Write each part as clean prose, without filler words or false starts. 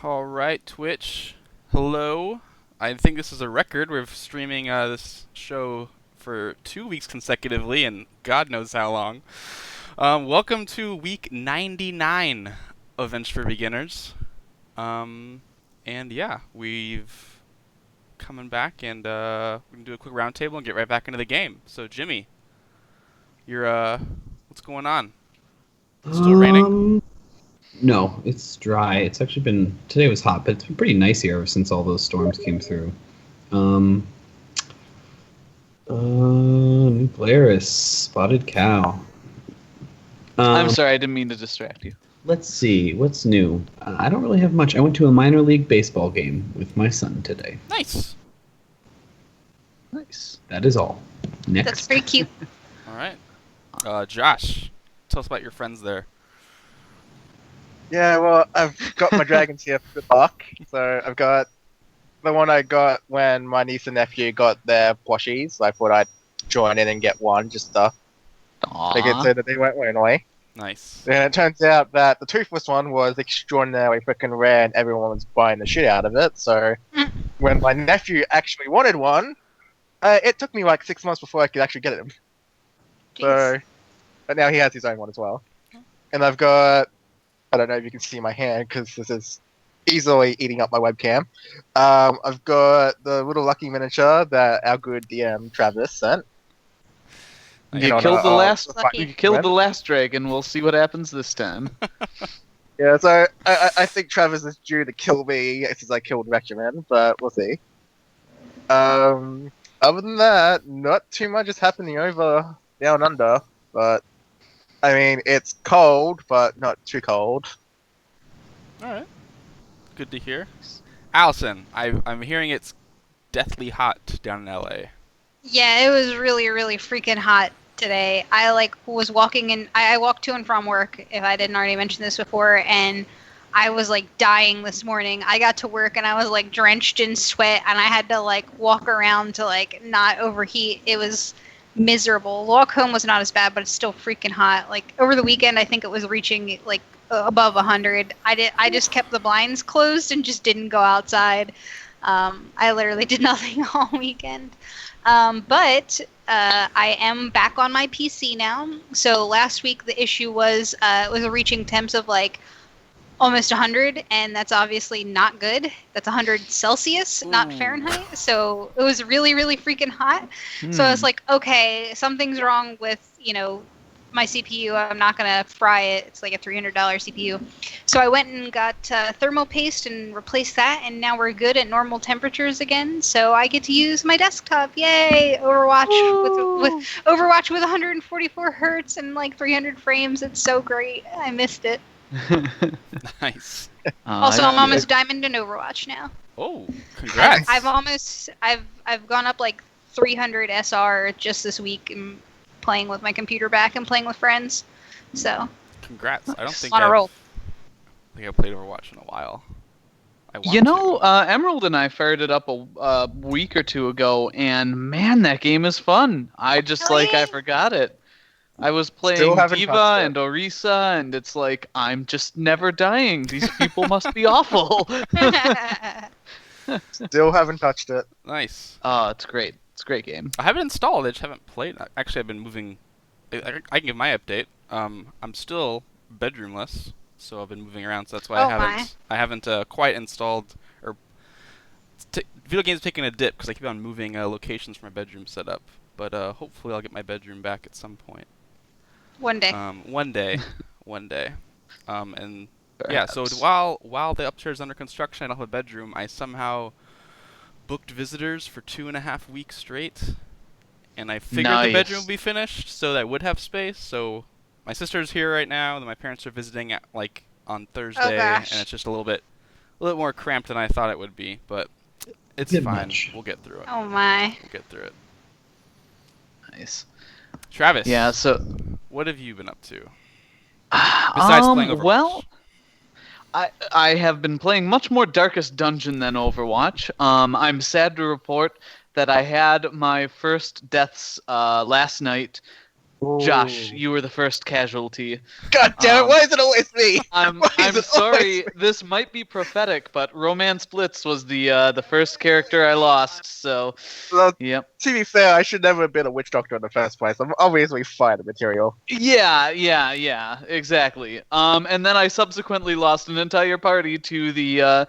All right, Twitch. Hello. I think this is a record. We're streaming this show for 2 weeks consecutively, and God knows how long. Welcome to week 99 of Venge for Beginners. And yeah, we've coming back, and we can do a quick roundtable and get right back into the game. So, Jimmy, you're what's going on? Still raining? No, it's dry. It's actually been today was hot, but it's been pretty nice here ever since all those storms came through. Um, New Polaris, Spotted Cow. I'm sorry, I didn't mean to distract you. Let's see what's new. I don't really have much. I went to a minor league baseball game with my son today. Nice. Nice. That is all. Next. That's pretty cute. All right. Josh, tell us about your friends there. Yeah, well, I've got my dragons here for the buck. So I've got the one I got when my niece and nephew got their plushies. I thought I'd join in and get one just to make it so that they won't run away. Nice. And it turns out that the toothless one was extraordinarily freaking rare and everyone was buying the shit out of it. So when my nephew actually wanted one, it took me like 6 months before I could actually get him. So, but now he has his own one as well. And I've got, I don't know if you can see my hand because this is easily eating up my webcam. I've got the little lucky miniature that our good DM Travis sent. You killed the last. Lucky. You killed the last dragon. We'll see what happens this time. Yeah, so I think Travis is due to kill me since I killed Regimen, but we'll see. Other than that, not too much is happening over down under, but I mean it's cold, but not too cold. All right. Good to hear. Allison, I'm hearing it's deathly hot down in LA. Yeah, it was really, really freaking hot today. I was walking in. I walked to and from work. If I didn't already mention this before, and I was dying this morning. I got to work and I was drenched in sweat, and I had to walk around to not overheat. It was miserable. The walk home was not as bad, but it's still freaking hot. Over the weekend, I think it was reaching above 100. I just kept the blinds closed and just didn't go outside. I literally did nothing all weekend. But I am back on my PC now. So last week the issue was it was reaching temps of almost 100, and that's obviously not good. That's 100 Celsius, not Fahrenheit. So it was really, really freaking hot. So I was like, okay, something's wrong with, my CPU. I'm not going to fry it. It's like a $300 CPU. So I went and got thermal paste and replaced that, and now we're good at normal temperatures again. So I get to use my desktop. Yay! Overwatch with Overwatch with 144 hertz and 300 frames. It's so great. I missed it. Nice. Also, I'm almost diamond in Overwatch now. Oh, congrats. I've gone up 300 SR just this week and playing with my computer back and playing with friends. So Congrats. I don't think on a roll. I think I played Overwatch in a while. I want to. Emerald and I fired it up a week or two ago, and man, that game is fun. I just Hell yeah. I forgot it. I was playing Still haven't Diva touched it. and Orisa, and it's I'm just never dying. These people must be awful. Still haven't touched it. Nice. Oh, it's great. It's a great game. I have it installed. I just haven't played. Actually, I've been moving. I can give my update. I'm still bedroomless, so I've been moving around. So that's why I haven't quite installed. Or video games taking a dip because I keep on moving locations for my bedroom setup. But hopefully, I'll get my bedroom back at some point. One day. One day. And yeah. Perhaps. So while the upstairs is under construction, I don't have a bedroom. I somehow booked visitors for 2.5 weeks straight, and I figured the Nice. bedroom would be finished so that I would have space. So my sister's here right now, and my parents are visiting on Thursday, gosh. and it's just a little bit more cramped than I thought it would be, but it's Bit fine. much. We'll get through it. Oh my. We'll get through it. Nice. Travis, Yeah. So. what have you been up to besides playing Overwatch? Well, I have been playing much more Darkest Dungeon than Overwatch. I'm sad to report that I had my first deaths last night Josh, you were the first casualty. God damn it! Why is it always me? I'm Why is it sorry. always me? This might be prophetic, but Romance Blitz was the first character I lost. So, Well, yep. to be fair, I should never have been a witch doctor in the first place. I'm obviously fine at material. Yeah, exactly. And then I subsequently lost an entire party to the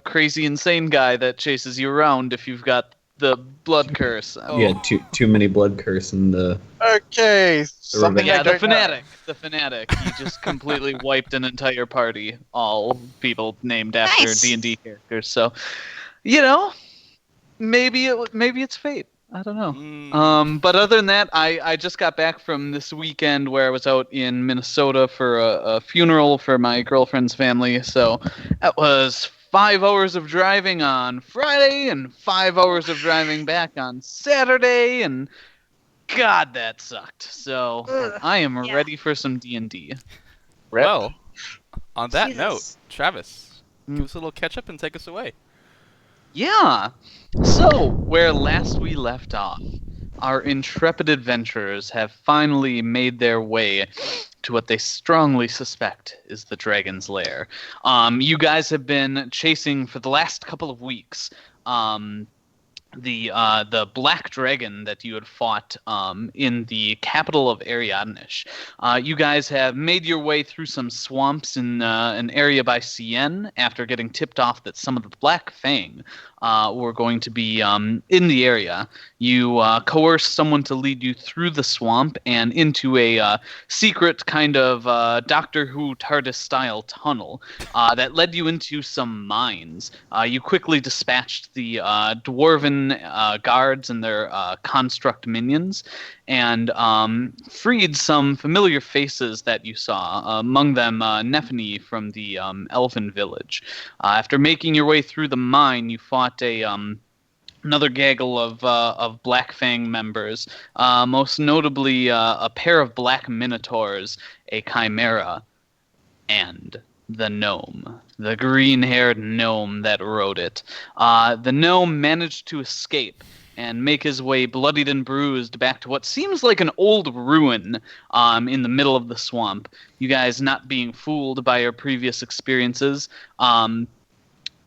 crazy insane guy that chases you around if you've got the blood curse. Yeah, too many blood curse in the. Okay, something Yeah, I the don't know. fanatic. He just completely wiped an entire party, all people named after Nice. D&D characters. So, maybe it's fate. I don't know. But other than that, I just got back from this weekend where I was out in Minnesota for a funeral for my girlfriend's family. So that was 5 hours of driving on Friday and 5 hours of driving back on Saturday, and God, that sucked. So Ugh, I am yeah. ready for some D&D. Rip. Well, on that Jesus. note, Travis, give us a little catch up and take us away. Yeah. So, where last we left off, our intrepid adventurers have finally made their way to what they strongly suspect is the dragon's lair. You guys have been chasing for the last couple of weeks. The black dragon that you had fought in the capital of Ariadnish. You guys have made your way through some swamps in an area by Cien after getting tipped off that some of the Black Fang were going to be in the area. You coerced someone to lead you through the swamp and into a secret kind of Doctor Who TARDIS-style tunnel that led you into some mines. You quickly dispatched the dwarven guards and their construct minions, and freed some familiar faces that you saw, among them Nephany from the elven village. After making your way through the mine, you fought another gaggle of Black Fang members, most notably a pair of black minotaurs, a chimera, and the gnome, the green-haired gnome that rode it. The gnome managed to escape and make his way bloodied and bruised back to what seems like an old ruin in the middle of the swamp. You guys, not being fooled by your previous experiences,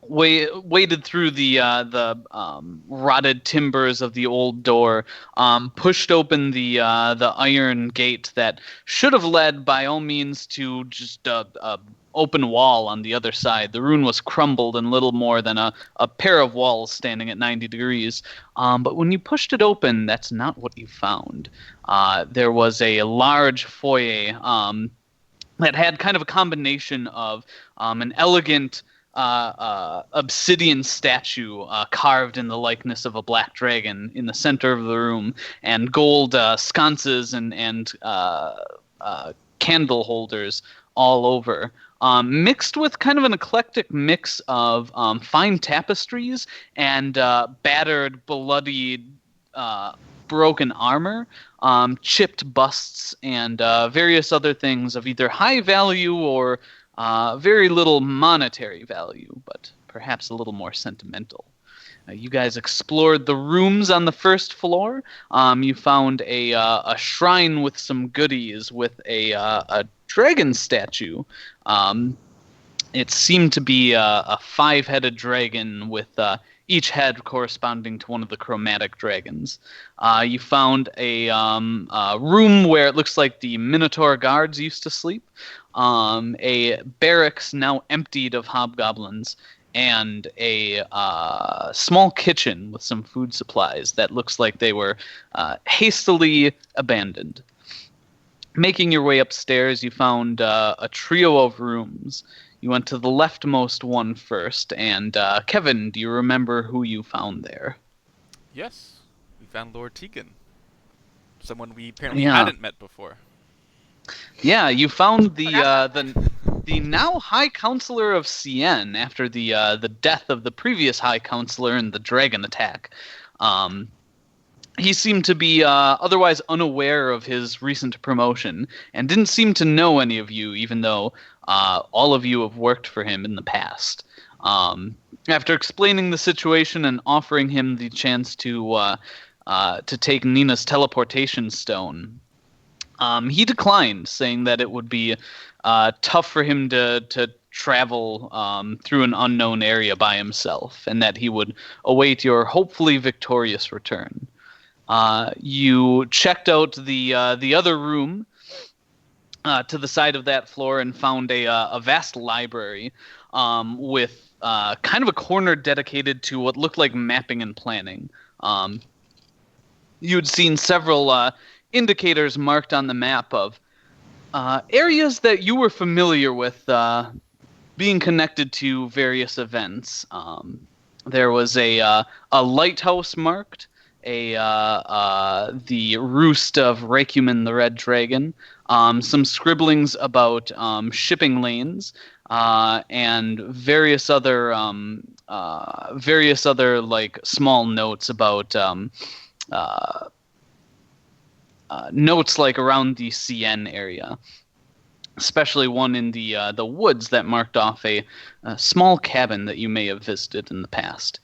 waded through the rotted timbers of the old door, pushed open the iron gate that should have led by all means to just a open wall on the other side. The ruin was crumbled and little more than a pair of walls standing at 90 degrees. But when you pushed it open, that's not what you found. There was a large foyer that had kind of a combination of an elegant obsidian statue carved in the likeness of a black dragon in the center of the room, and gold sconces and candle holders all over. Mixed with kind of an eclectic mix of fine tapestries and battered, bloodied, broken armor, chipped busts, and various other things of either high value or very little monetary value, but perhaps a little more sentimental. You guys explored the rooms on the first floor. You found a shrine with some goodies with a dragon statue. It seemed to be a 5-headed dragon with each head corresponding to one of the chromatic dragons. You found a room where it looks like the Minotaur guards used to sleep, a barracks now emptied of hobgoblins, and a small kitchen with some food supplies that looks like they were hastily abandoned. Making your way upstairs, you found a trio of rooms. You went to the leftmost one first, and Kevin, do you remember who you found there? Yes, we found Lord Tegan. Someone we apparently hadn't met before. Yeah, you found the now High Counselor of Cien after the death of the previous High Counselor in the dragon attack. He seemed to be otherwise unaware of his recent promotion and didn't seem to know any of you, even though all of you have worked for him in the past. After explaining the situation and offering him the chance to to take Nina's teleportation stone. He declined, saying that it would be tough for him to travel through an unknown area by himself, and that he would await your hopefully victorious return. You checked out the other room to the side of that floor and found a vast library with kind of a corner dedicated to what looked like mapping and planning. You had seen several indicators marked on the map of areas that you were familiar with being connected to various events. There was a lighthouse marked, the roost of Reikumen the Red Dragon, some scribblings about shipping lanes, and various other like small notes about notes like around the CN area, especially one in the woods that marked off a small cabin that you may have visited in the past.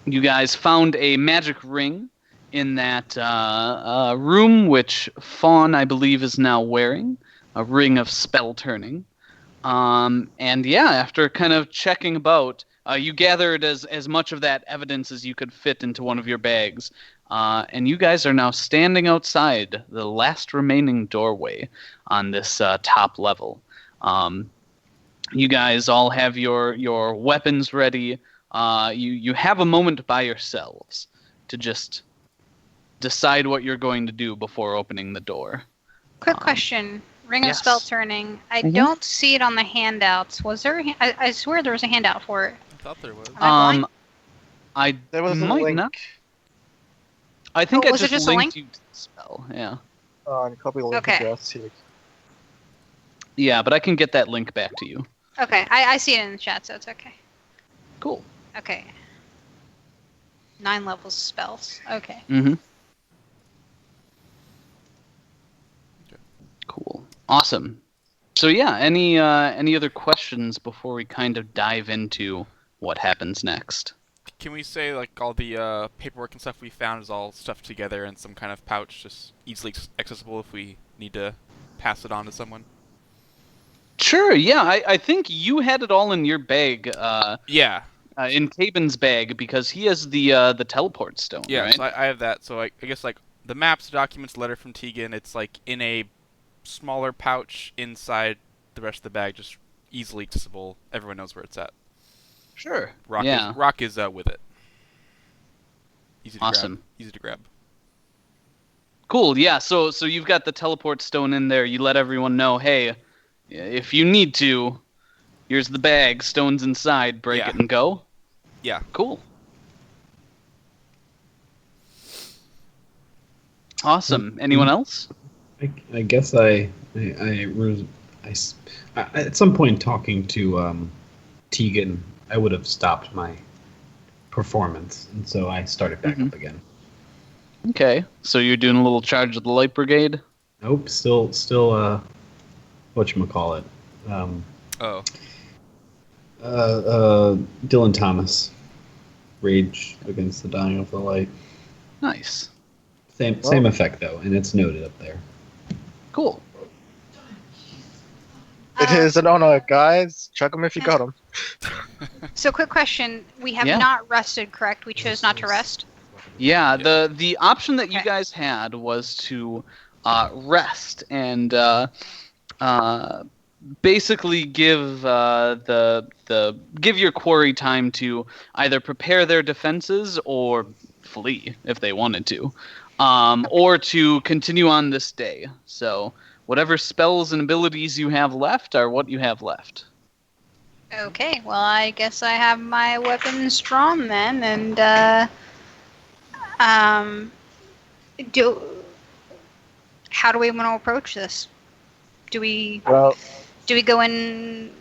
You guys found a magic ring in that room, which Fawn, I believe, is now wearing, a ring of spell turning. And yeah, after kind of checking about, you gathered as much of that evidence as you could fit into one of your bags. And you guys are now standing outside the last remaining doorway on this top level. You guys all have your weapons ready. You have a moment by yourselves to just decide what you're going to do before opening the door. Quick question. Ring of yes. spell turning. I don't see it on the handouts. Was there? I swear there was a handout for it. I thought there was. Am I blind? There was a might link. not. I think Oh, I was it just just a linked link? you to the spell. Yeah. And copy the link Okay. address here. Yeah, but I can get that link back to you. Okay, I see it in the chat, so it's okay. Cool. Okay. 9 levels of spells. Okay. Mm-hmm. Cool. Awesome. So yeah, any other questions before we kind of dive into what happens next? Can we say like all the paperwork and stuff we found is all stuffed together in some kind of pouch, just easily accessible if we need to pass it on to someone? Sure. Yeah, I think you had it all in your bag. Yeah. In Tabin's bag, because he has the teleport stone. Yeah. Right? So I have that. So I guess like the maps, documents, letter from Tegan. It's like in a smaller pouch inside the rest of the bag, just easily accessible. Everyone knows where it's at. Sure. Rock yeah. is with it. Easy to Awesome. grab. Easy to grab. Cool. Yeah. So you've got the teleport stone in there. You let everyone know, hey, if you need to, here's the bag. Stone's inside. Break Yeah. it and go. Yeah. Cool. Awesome. Anyone else? I guess I at some point talking to Tegan, I would have stopped my performance, and so I started back up again. Okay. So you're doing a little charge of the light brigade? Nope, still whatchamacallit. Oh. Dylan Thomas. Rage Against the Dying of the Light. Nice. Same effect though, and it's noted up there. Cool. It is an honor, guys. Chuck them if you got them. So, quick question. We have Yeah. not rested, correct? We chose not to rest? Yeah, the option that you Okay. guys had was to rest and basically give give your quarry time to either prepare their defenses or flee if they wanted to, or to continue on this day. So whatever spells and abilities you have left are what you have left. Okay, well, I guess I have my weapons drawn then, and, how do we want to approach this? Do we Well, go in,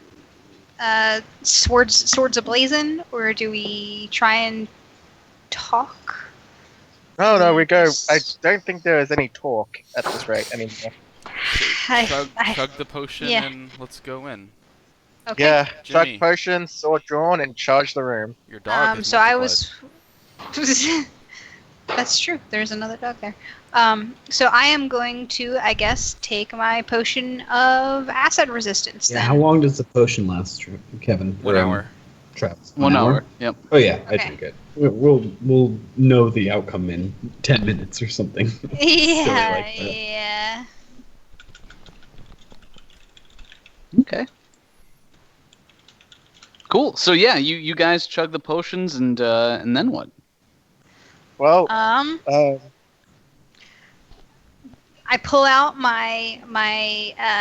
swords ablazing, or do we try and talk? no, we go. I don't think there is any talk at this rate anymore. Chug the potion yeah. and let's go in. Okay. Yeah, chug Jimmy. potion, sword drawn, and charge the room. Your dog. has So I multiplied. was That's true. There's another dog there. So I am going to, I guess, take my potion of acid resistance. Yeah. Then. How long does the potion last, Kevin? 1 hour. Travis. 1 hour. Yep. Oh yeah, I Okay. drink it. We'll know the outcome in 10 minutes or something. Yeah, like that. yeah. Okay. Cool. So yeah, you guys chug the potions and then what? Well, I pull out my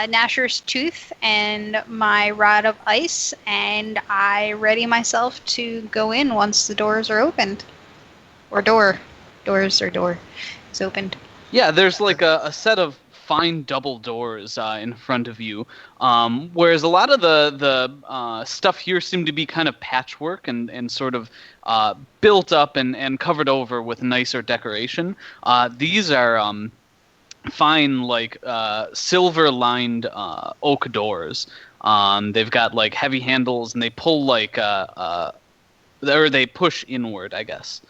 Gnasher's tooth and my rod of ice, and I ready myself to go in once the doors are opened, or door is opened. Yeah, there's like a set of fine double doors in front of you, whereas a lot of the stuff here seemed to be kind of patchwork and sort of built up and covered over with nicer decoration. These are fine, like silver-lined oak doors. They've got like heavy handles, and they pull like or they push inward, I guess,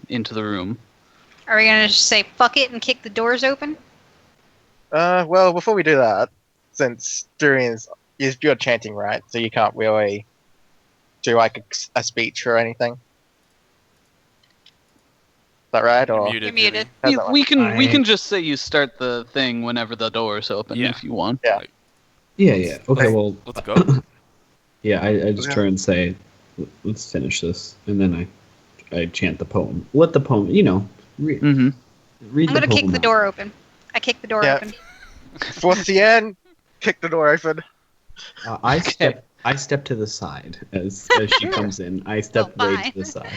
into the room. Are we gonna just say fuck it and kick the doors open? well, before we do that, since Durian's you're chanting, right? So you can't really do like a speech or anything. Is that right? You're Or muted. You're muted. How's Yeah, that we I- can just say you start the thing whenever the doors open Yeah. if you want. Yeah. Okay. Well. Let's go. Yeah. I just Yeah. turn and say, let's finish this, and then I chant the poem. Let the poem. You know. Read Mm-hmm. read I'm the gonna kick poem the out. door open. I kick the door Yeah. open. for Cien, kick the door open. I step to the side as she comes in. I step Oh, way fine. to the side.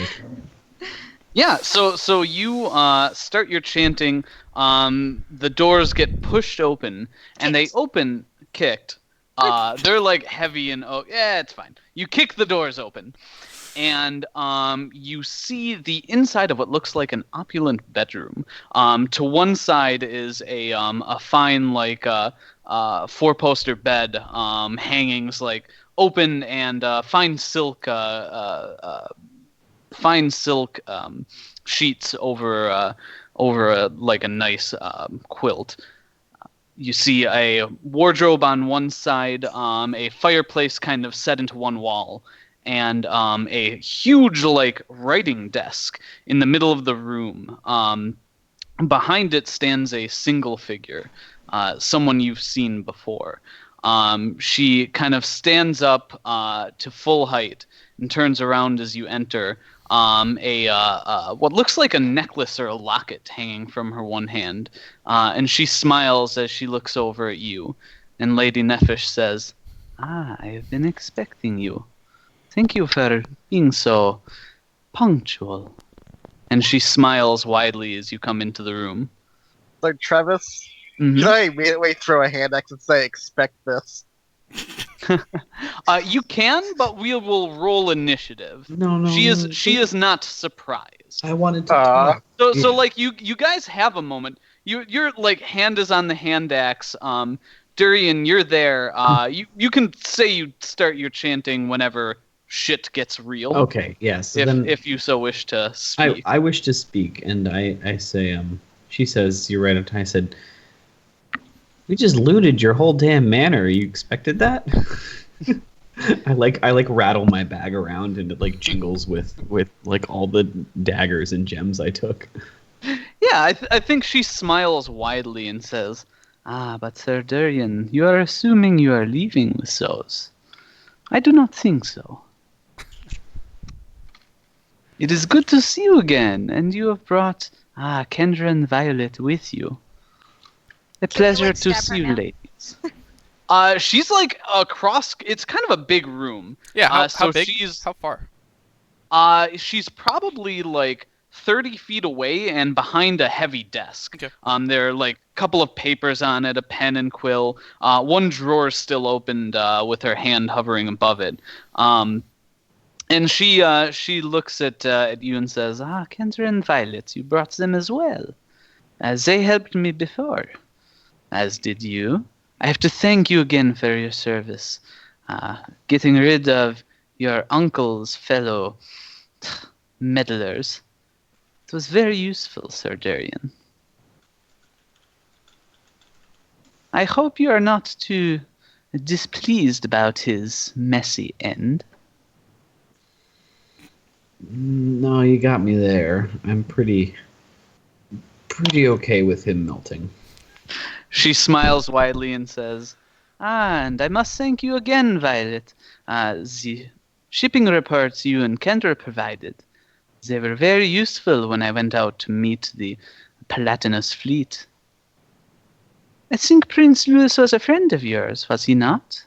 Yeah, so you start your chanting. The doors get pushed open, and they Kicked. open kicked. They're like heavy and yeah, it's fine. You kick the doors open, and you see the inside of what looks like an opulent bedroom. To one side is a fine like four-poster bed, hangings like open and fine silk sheets over like a nice quilt. You see a wardrobe on one side, a fireplace kind of set into one wall, and a huge like writing desk in the middle of the room. Behind it stands a single figure, someone you've seen before. She kind of stands up to full height and turns around as you enter. What looks like a necklace or a locket hanging from her one hand, and she smiles as she looks over at you. And Lady Nefesh says, "Ah, I have been expecting you. Thank you for being so punctual." And she smiles widely as you come into the room. So Travis, Mhm. can I immediately throw a hand axe and say, "Expect this"? You can, but we will roll initiative. No. She is not surprised. I wanted to Aw. talk. So Yeah. like you guys have a moment. Your like hand is on the hand axe. Durian, you're there. You can say you start your chanting whenever shit gets real. Okay. Yeah. So then If you so wish to speak. I wish to speak, and I say, she says, "You're right on time." I said, "We just looted your whole damn manor. You expected that?" I like rattle my bag around, and it like jingles with like all the daggers and gems I took. Yeah, I think she smiles widely and says, "Ah, but Sir Durian, you are assuming you are leaving with those. I do not think so. It is good to see you again, and you have brought Kendra and Violet with you. A Can we, pleasure like, to stab see her you, now? ladies." She's like across. It's kind of a big room. Yeah, how so big? she's How far? she's probably like 30 feet away and behind a heavy desk. Okay. There are like a couple of papers on it, a pen and quill. One drawer still opened with her hand hovering above it. And she looks at you and says, "Ah, Kendra and Violet, you brought them as well. As they helped me before, as did you. I have to thank you again for your service. Getting rid of your uncle's fellow meddlers. It was very useful, Sir Darian. I hope you are not too displeased about his messy end. No, you got me there. I'm pretty okay with him melting. She smiles widely and says, and I must thank you again, Violet. The shipping reports you and Kendra provided, they were very useful when I went out to meet the Palatinus fleet. I think Prince Louis was a friend of yours, was he not?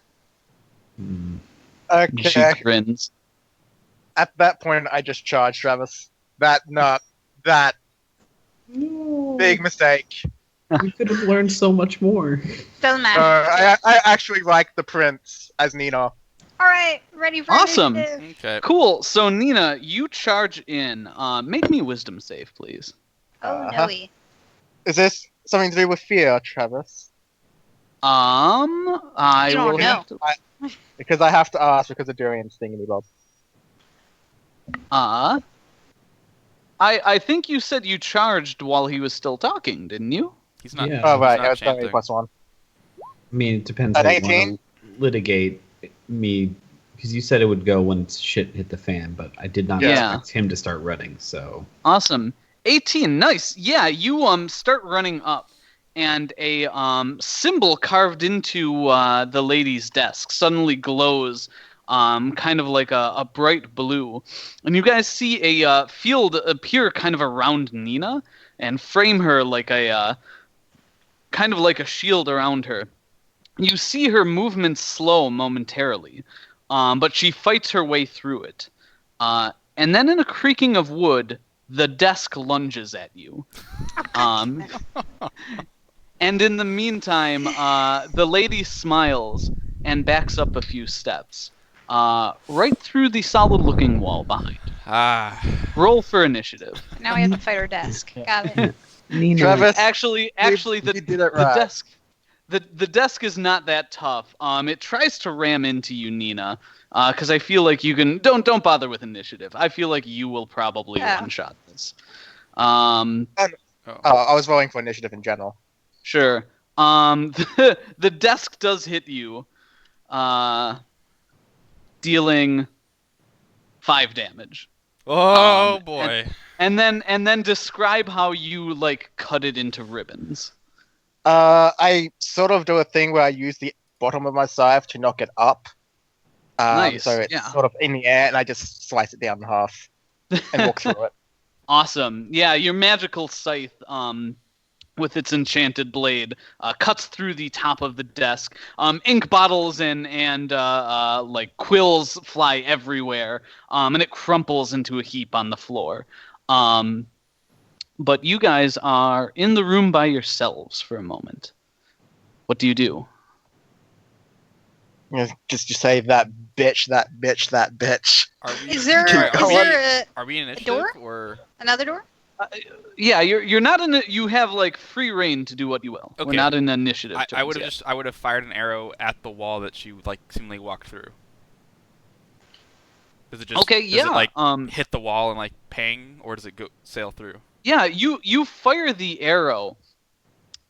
Okay. She grins. At that point, I just charged Travis. That No. big mistake. We could have learned so much more. Doesn't matter. I actually like the prince as Nina. All right, ready for Awesome. initiative. Okay. Cool. So, Nina, you charge in. Make me a wisdom save, please. Oh, Uh-huh. no. Is this something to do with fear, Travis? I You don't will know. have to. Because I have to ask because of Durian's thing me, Bob. I think you said you charged while he was still talking, didn't you? He's not. Yeah. Oh, right. not Yeah, it's only chanting. +1. I mean, it depends At how you want 18? to litigate me, because you said it would go when shit hit the fan, but I did not Yeah. expect him to start running. So Awesome. 18. Nice. Yeah, you start running up, and a symbol carved into the lady's desk suddenly glows, kind of like a bright blue, and you guys see a field appear kind of around Nina and frame her like a kind of like a shield around her. You see her movements slow momentarily, but she fights her way through it. And then in a creaking of wood, the desk lunges at you. And in the meantime, the lady smiles and backs up a few steps, right through the solid-looking wall behind. Roll for initiative. Now we have to fight our desk. Got it. Nina, Travis, Actually, the you did it right. the desk is not that tough. It tries to ram into you, Nina, because I feel like you can. Don't bother with initiative. I feel like you will probably Oh. one-shot this. Oh, I was rolling for initiative in general. Sure. The desk does hit you, dealing 5 damage. Oh boy. And then describe how you cut it into ribbons. I sort of do a thing where I use the bottom of my scythe to knock it up. Nice, So it's yeah. sort of in the air, and I just slice it down in half and walk through it. Awesome. Yeah, your magical scythe, with its enchanted blade, cuts through the top of the desk. Ink bottles and quills fly everywhere, and it crumples into a heap on the floor. But you guys are in the room by yourselves for a moment. What do you do? You know, just you say that bitch. Are we, Is there are we in initiative door? or? another door? Yeah, you're not in. You have free reign to do what you will. We're Okay. not in initiative. I turns would have yet. I would have fired an arrow at the wall that she seemingly walked through. Does it just Okay, does yeah. it hit the wall and pang, or does it go sail through? Yeah, you fire the arrow,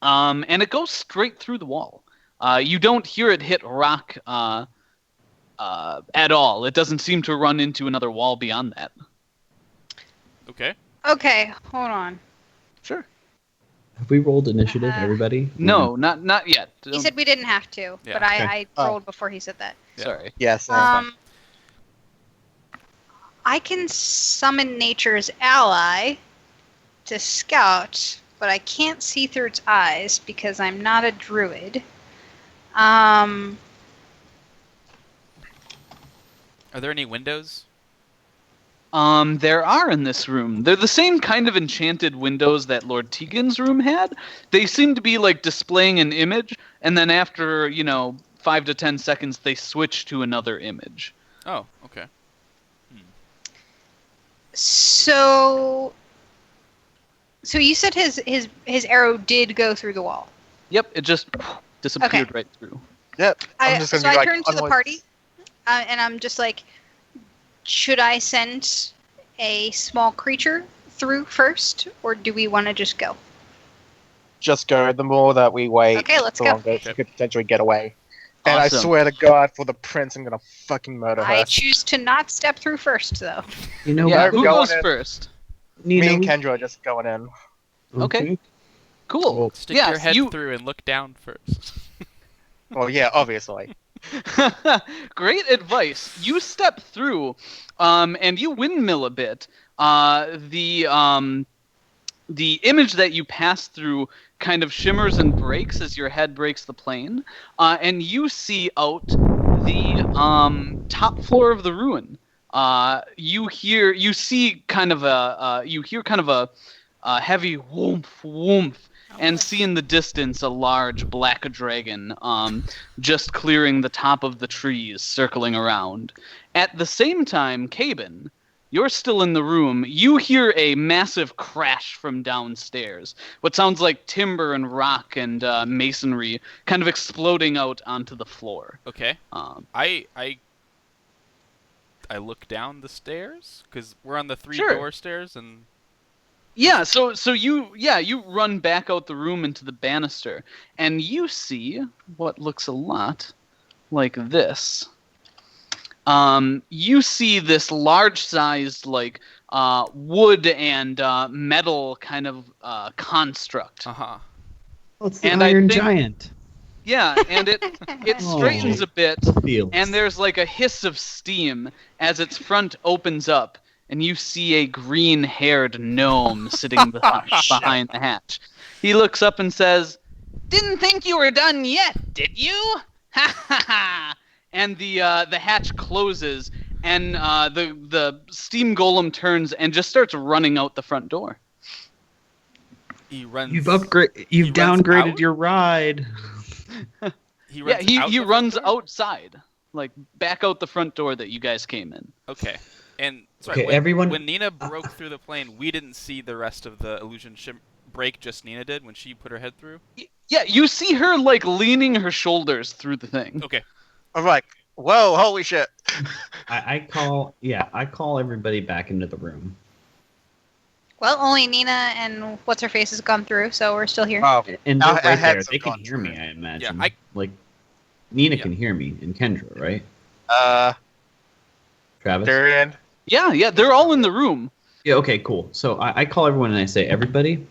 and it goes straight through the wall. You don't hear it hit rock at all. It doesn't seem to run into another wall beyond that. Okay. Okay, hold on. Sure. have we rolled initiative, everybody? No, not yet. He said we didn't have to, Yeah. but Okay. I Oh. rolled before he said that. Yeah. Sorry. Yes. I can summon nature's ally to scout, but I can't see through its eyes because I'm not a druid. Are there any windows? There are in this room. They're the same kind of enchanted windows that Lord Tegan's room had. They seem to be displaying an image, and then after 5 to 10 seconds, they switch to another image. Oh, okay. So you said his arrow did go through the wall. Yep, it just disappeared Okay. right through. Yep. I'm just gonna be I turn to the onwards. party, and I'm just like, should I send a small creature through first, or do we want to just go? Just go. The more that we wait, Okay, let's the go. longer she could potentially get away. And I Awesome. swear to God, for the prince, I'm gonna fucking murder her. I choose to not step through first, though. You know, Yeah, no, who go goes on in. first? Nina, Me and Kendra are just going in. Okay. Cool. Stick yes, your head you... through and look down first. Well, yeah, obviously. Great advice. You step through, and you windmill a bit. The image that you pass through kind of shimmers and breaks as your head breaks the plane, and you see out the top floor of the ruin. You hear kind of a heavy whoomph whoomph, and see in the distance a large black dragon just clearing the top of the trees, circling around. At the same time, Cabin, you're still in the room. You hear a massive crash from downstairs. What sounds like timber and rock and masonry kind of exploding out onto the floor. Okay. I look down the stairs because we're on the Sure. door stairs, and Yeah, so you run back out the room into the banister, and you see what looks a lot like this. You see this large-sized, like, wood and metal kind of construct. uh-huh. Oh, it's the And I Iron think- Giant. Yeah, and it straightens a bit, The field. and there's like a hiss of steam as its front opens up, and you see a green-haired gnome sitting behind the hatch. He looks up and says, "Didn't think you were done yet, did you? Ha ha ha!" And the hatch closes, and the steam golem turns and just starts running out the front door. He runs. You've runs downgraded out? He Yeah, runs he out the front runs door? outside, like back out the front door that you guys came in. Okay. And sorry, Okay, everyone- when Nina broke through the plane, we didn't see the rest of the illusion break. Just Nina did when she put her head through. Yeah, you see her like leaning her shoulders through the thing. Okay. I'm like, whoa, holy shit. I call everybody back into the room. Well, only Nina and what's her face has gone through, so we're still here. Oh, And Our they're right heads there. They have can gone hear me, through. I imagine. Yeah, Like, Nina Yeah. can hear me, and Kendra, right? Travis? they're in. Yeah, they're all in the room. Yeah, okay, cool. So I call everyone and I say, everybody,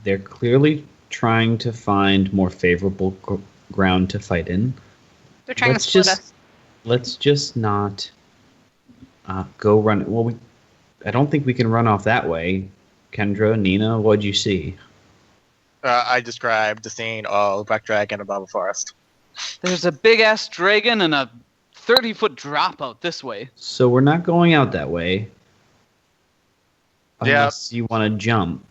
they're clearly trying to find more favorable ground to fight in. They're trying to split us. Let's just not go run. Well, I don't think we can run off that way. Kendra, Nina, what'd you see? I described the scene of Black Dragon above a forest. There's a big ass dragon and a 30-foot drop out this way. So we're not going out that way. Yeah. Unless you want to jump.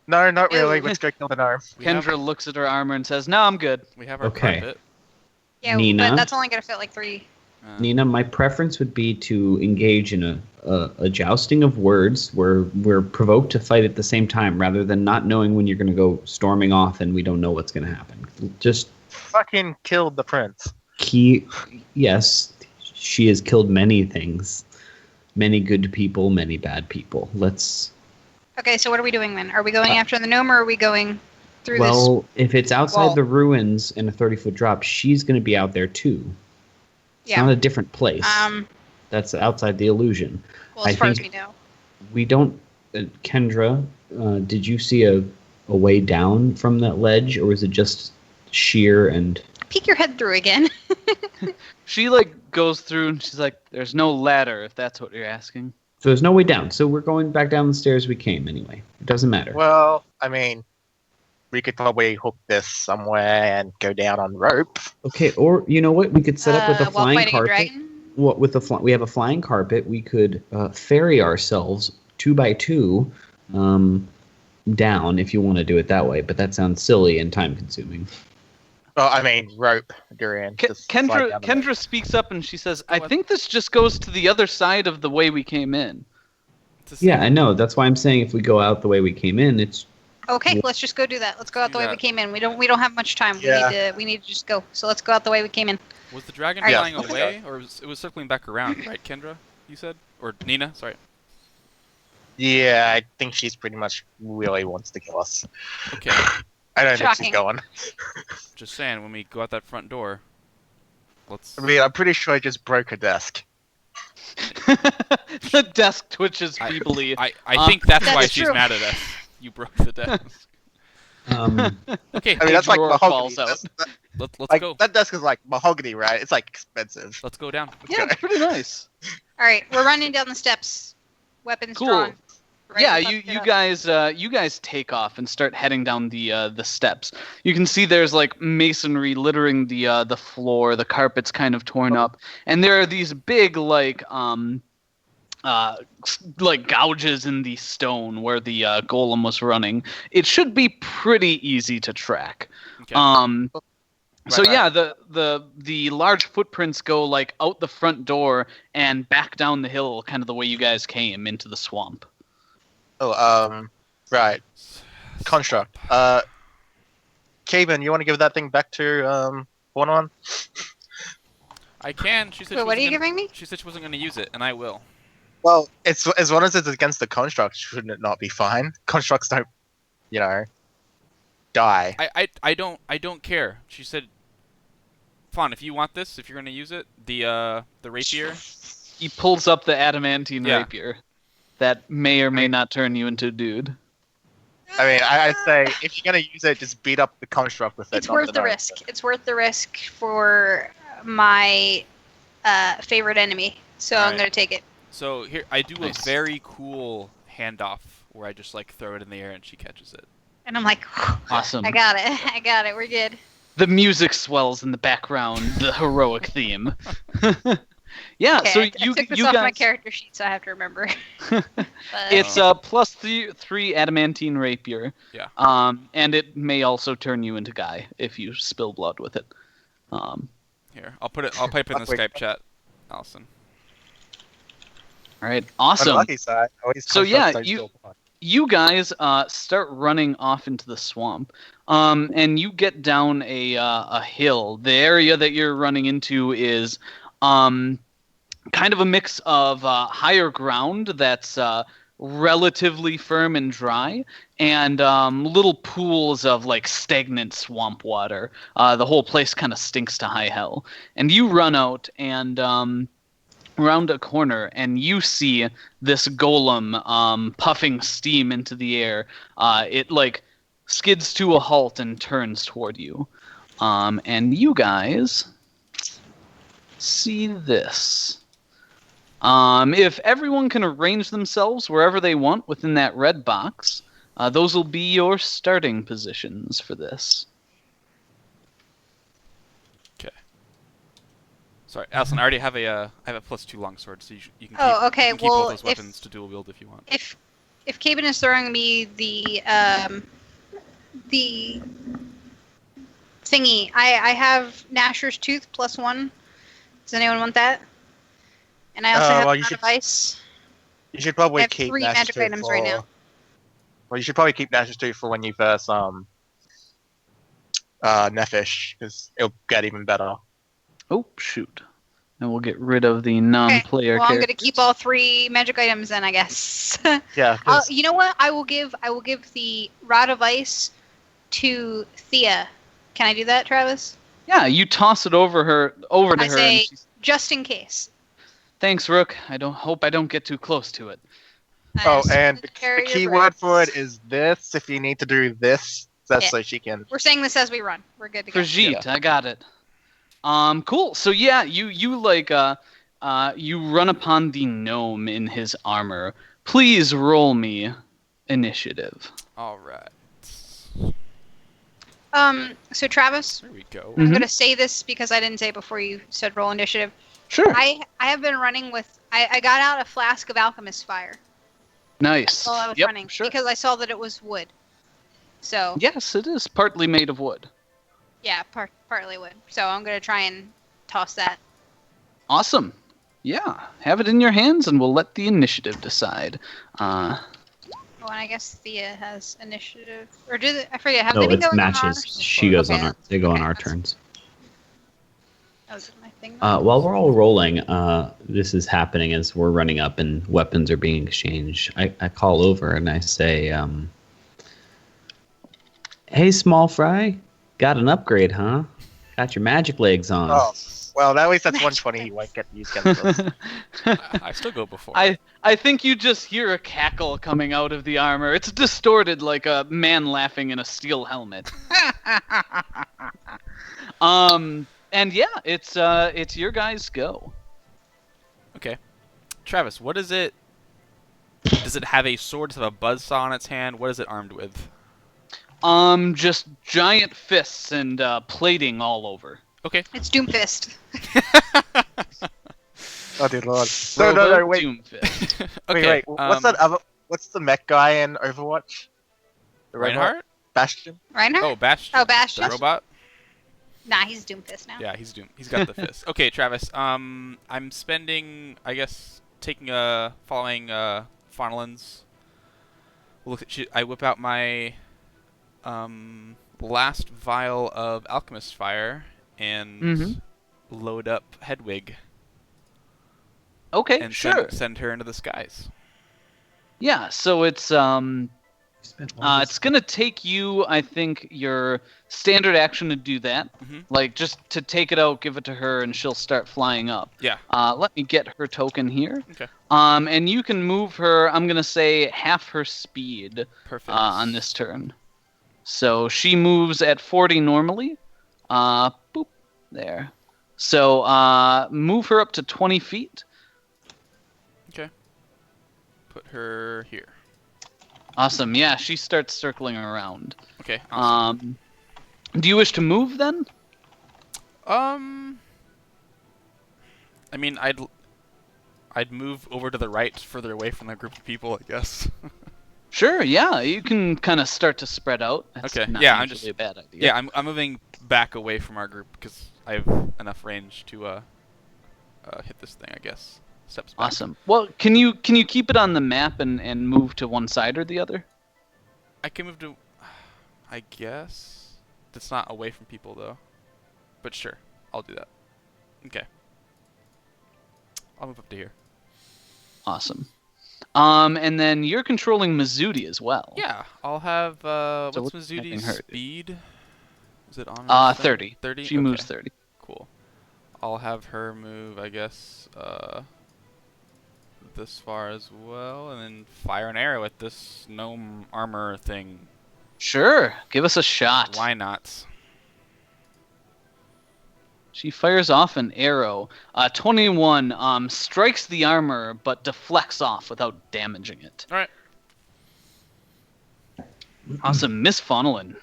No, not really. Ew. Let's go kill the gnome. We have- Kendra looks at her armor and says, "No, I'm good." We have our Okay. carpet. Yeah, Nina? but that's only gonna fit like 3. Nina, my preference would be to engage in a jousting of words where we're provoked to fight at the same time rather than not knowing when you're going to go storming off and we don't know what's going to happen. Just Fucking killed the prince. yes, she has killed many things. Many good people, many bad people. Let's... Okay, so what are we doing then? Are we going after the gnome, or are we going through Well, if it's outside wall. the ruins in a 30-foot drop, she's going to be out there too. It's Yeah. not a different place. this? That's outside the illusion. Well, as I far as we think- know. We don't... Kendra, did you see a way down from that ledge, or was it just sheer and... Peek your head through again. She like goes through and she's like, "There's no ladder, if that's what you're asking." So there's no way down. So we're going back down the stairs we came anyway. It doesn't matter. Well, I mean, we could probably hook this somewhere and go down on rope. Okay, or you know what? We could set up with a while flying fighting carpet. a dragon. What with we have a flying carpet. We could ferry ourselves 2 by 2 down if you want to do it that way. But that sounds silly and time consuming. Well, I mean, rope, Durian. just slide Kendra down the rope. Kendra speaks up and she says, "I Go on. think this just goes to the other side of the way we came in." To see- Yeah, I know. That's why I'm saying if we go out the way we came in, it's Okay, let's just go do that. Let's go out do the way that. we came in. We don't have much time. Yeah. We need to just go. So let's go out the way we came in. Was the dragon Yeah. flying away, or it was circling back around? Right, Kendra? You said, or Nina? Sorry. Yeah, I think she's pretty much really wants to kill us. Okay, I don't think Shocking. she's going. just saying, when we go out that front door, let's. I mean, I'm pretty sure I just broke her desk. The desk twitches feebly. I think that's That's why she's true. mad at us. You broke the desk. Okay, I mean, that's like drawer mahogany. falls out. let's Like, go. that desk is like mahogany, right? It's like expensive. Let's go down. Yeah, it's pretty nice. All right, we're running down the steps, weapons Cool. drawn. Ready Yeah, to fuck you it up. you guys take off and start heading down the steps. You can see there's like masonry littering the floor. The carpet's kind of torn up, and there are these big like gouges in the stone where the golem was running. It should be pretty easy to track. Okay. So Right. yeah, the large footprints go like out the front door and back down the hill, kind of the way you guys came into the swamp. Oh, right. Construct. Kaven, you want to give that thing back to, one? I can. She said. Wait, she what are you wasn't gonna- giving me? She said she wasn't going to use it, and I will. Well, it's as long as it's against the construct, shouldn't it not be fine? Constructs don't, die. I don't care. She said, "Fawn, if you want this, if you're going to use it, the rapier." He pulls up the adamantine Yeah. rapier that may or may not turn you into a dude. I mean, I'd say if you're gonna use it, just beat up the construct with it. It's not worth the knife. risk. It's worth the risk for my favorite enemy. So I'm Alright. gonna take it. So here, I do Nice. a very cool handoff where I just like throw it in the air and she catches it. And I'm like, Awesome. I got it. I got it. We're good. The music swells in the background, the heroic theme. Yeah, Okay, so I you took this you off my guys character sheet, so I have to remember. But- it's plus three adamantine rapier. Yeah. And it may also turn you into Guy if you spill blood with it. Here, I'll put it. I'll pipe it in the Wait. Skype chat, Allison. All right, On the awesome. lucky side, at least So, constructs yeah, don't you- steal blood. You guys start running off into the swamp, and you get down a hill. The area that you're running into is kind of a mix of higher ground that's relatively firm and dry, and little pools of like stagnant swamp water. The whole place kind of stinks to high hell. And you run out and round a corner, and you see this golem puffing steam into the air. It like skids to a halt and turns toward you. And you guys see this. If everyone can arrange themselves wherever they want within that red box, those will be your starting positions for this. Sorry, Allison. I already have a I have a +2 longsword, so you can keep, Oh, okay, you can keep well, both those if- weapons to dual wield if you want. if Caben is throwing me the thingy, I have Nasher's Tooth +1. Does anyone want that? And I also have well, a you lot should- of ice. You should probably I have keep 3 Nash's magic Tooth items right now. Well, you should probably keep Nash's Tooth for when you first Nephish, because it'll get even better. Oh, shoot. And we'll get rid of the non-player Well, I'm character. gonna keep all 3 magic items then, I guess. Yeah. 'cause- You know what? I will give the Rod of Ice to Thea. Can I do that, Travis? Yeah, you toss it over to I her, and say- she's, Just in case. "Thanks, Rook. I don't hope I don't get too close to it." I oh, just and wanted the to carry your key word for breath. it is this. If you need to do this, that's Yeah. so she can. We're saying this as we run. We're good to go. Brigitte, I got it. Cool. So yeah, you you run upon the gnome in his armor. Please roll me initiative. All right. So Travis, There we go. Mhm. I'm gonna say this because I didn't say it before you said roll initiative. Sure. I have been running with. I got out a flask of alchemist fire Nice. while I was Yep, running sure. because I saw that it was wood. So Yes, it is partly made of wood. yeah, partly wood. So I'm gonna try and toss that. Awesome. Yeah, have it in your hands, and we'll let the initiative decide. Oh, and I guess Thea has initiative, or do they? I forget. Have No, they been it's going on matches. ours? She goes on Okay. our. They go on Okay, our that's- turns. Oh, is it my thing? While we're all rolling, this is happening as we're running up and weapons are being exchanged. I call over and I say, "Hey, small fry, got an upgrade, huh? Got your magic legs on." Oh, well, at least that's 120 he won't get to use chemicals. I still go before. I think you just hear a cackle coming out of the armor. It's distorted like a man laughing in a steel helmet. And yeah, it's your guys' go. Okay. Travis, what is it? Does it have a sword? Does it have a buzzsaw on its hand? What is it armed with? Just giant fists and plating all over. Okay. It's Doomfist. Oh dear lord. No, wait. Doomfist. Okay. Wait. What's that other? What's the mech guy in Overwatch? The robot? Reinhardt? Bastion. Reinhardt? Oh, Bastion. Oh, Bastion? The robot? Nah, he's Doomfist now. Yeah, he's doomed. He's got the fist. Okay, Travis. I'm spending, I guess, following Faunelin's. I whip out my last vial of Alchemist Fire and load up Hedwig. Okay, And sure. send her into the skies. Yeah, so it's gonna take you, I think, your standard action to do that. Mhm. Like just to take it out, give it to her, and she'll start flying up. Yeah. Let me get her token here. Okay. And you can move her. I'm gonna say half her speed Perfect. on this turn. So she moves at 40 normally. Boop, there. So move her up to 20 feet. Put her here. Awesome. Yeah, she starts circling around. Okay. Awesome. Do you wish to move then? I mean, I'd move over to the right, further away from the group of people, I guess. Sure. Yeah, you can kind of start to spread out. That's Okay, Not yeah, I'm usually a bad idea. Yeah, I'm moving back away from our group because I have enough range to hit this thing, I guess. Steps back. Awesome. Well, can you keep it on the map and move to one side or the other? I can move to, I guess. That's not away from people though. But sure, I'll do that. Okay. I'll move up to here. Awesome. And then you're controlling Mizudi as well. Yeah, I'll have what's what's Mizudi's her? speed? Is it on? 30. 30. She moves 30. Cool. I'll have her move, I guess, this far as well, and then fire an arrow at this gnome armor thing. Sure. Give us a shot. Why not? She fires off an arrow. 21 strikes the armor, but deflects off without damaging it. All right. Awesome. Miss Faunolin.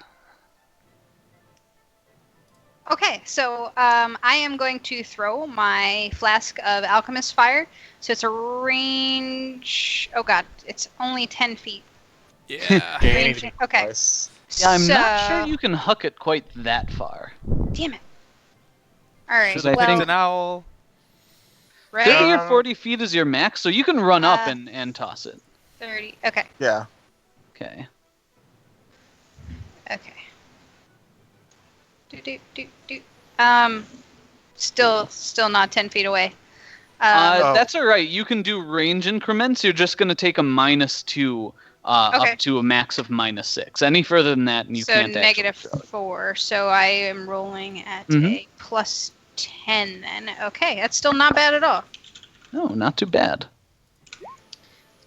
Okay, so I am going to throw my flask of Alchemist Fire. So it's a range. Oh god, it's only 10 feet. Yeah. Range. Okay. Yeah, I'm not So- sure you can huck it quite that far. Damn it. All right. Should I well, think- An owl. 30 right. or 40 feet is your max, so you can run up Uh, and toss it. 30. Okay. Yeah. Okay. Okay. Do. Still not 10 feet away. Oh. That's all right. You can do range increments. You're just going to take a -2 Okay. up to a max of -6. Any further than that, and you so can't actually negative throw it. 4. So I am rolling at Mhm. a plus 10 then. Okay, that's still not bad at all. No, not too bad.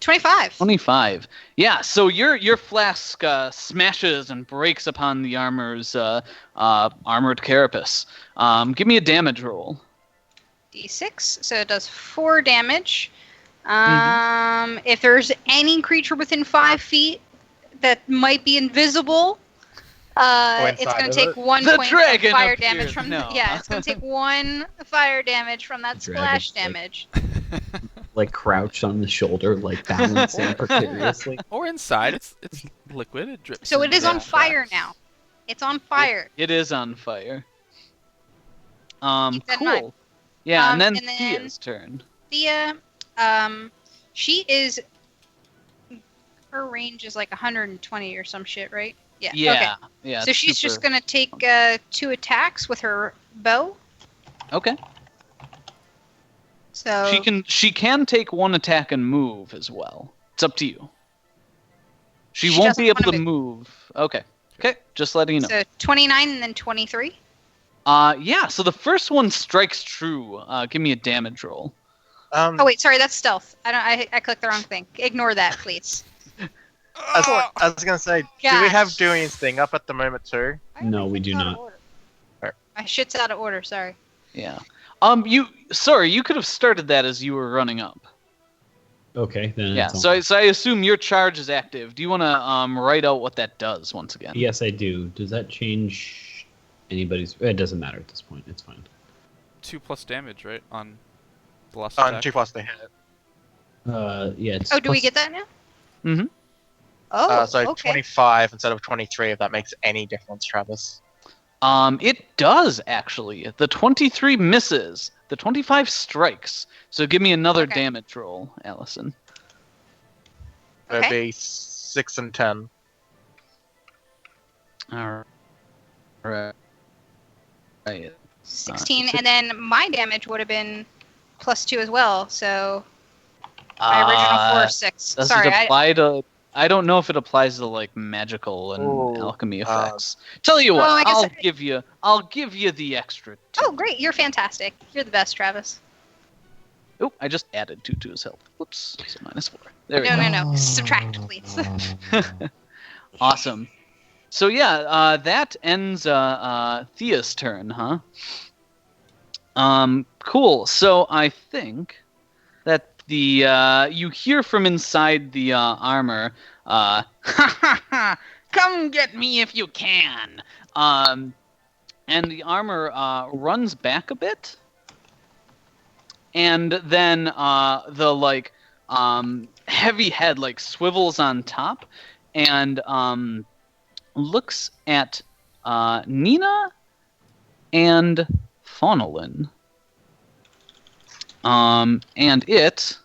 25. 25. Yeah, so your flask smashes and breaks upon the armor's armored carapace. Give me a damage roll. D6. So it does 4 damage. Mm-hmm. If there's any creature within 5 feet that might be invisible, it's inside going of to take it? 1 The point dragon of fire appeared. damage from No. yeah, it's going to take 1 fire damage from that The dragon's splash like- damage. Like crouched on the shoulder, like balancing precariously. Or inside. It's liquid. It drips. So it into is the on fire cracks. now. It's on fire. It is on fire. Keep that in mind. Cool. Yeah, and then and then- Thea's turn. Thea, she is. Her range is like 120 or some shit, right? Yeah. Yeah, Okay. yeah. So she's just super- gonna take 2 attacks with her bow. Okay. So She can take one attack and move as well. It's up to you. She She won't doesn't be able to wanna move. Okay. Okay, just letting you know. So 29 and then 23. Yeah, so the first one strikes true. Give me a damage roll. Oh wait, sorry, that's stealth. I clicked the wrong thing. Ignore that, please. I was gonna say, do we Gosh. have Durian's thing up at the moment too? No, we do not. My shit's out of order. Sorry. Yeah. You could have started that as you were running up. Okay, then. Yeah. it's So on. I assume your charge is active. Do you want to write out what that does once again? Yes, I do. Does that change anybody's? It doesn't matter at this point. It's fine. 2+ damage, right, on the last On attack. 2 plus the hit. Yeah. It's Oh, do we plus- get that now? Mhm. Oh, So okay. 25 instead of 23, if that makes any difference, Travis. It does actually. The 23 misses. The 25 strikes. So give me another Okay. damage roll, Allison. It'd Okay. be 6 and 10. All right. Right. 16, and then my damage would have been +2 as well. So my original 4 is 6. Does Sorry, it apply to? I don't know if it applies to like magical and Ooh, alchemy effects. Tell you what, Oh, I guess I'll give you the extra. Oh, great! You're fantastic. You're the best, Travis. Oh, I just added 2 to his health. Whoops, so -4. There we No, go. no. Subtract, please. Awesome. So yeah, that ends Thea's turn, huh? Cool. So I think that the you hear from inside the armor, "Ha ha ha! Come get me if you can." And the armor runs back a bit, and then the heavy head swivels on top, and looks at Nina and Faunolin. And it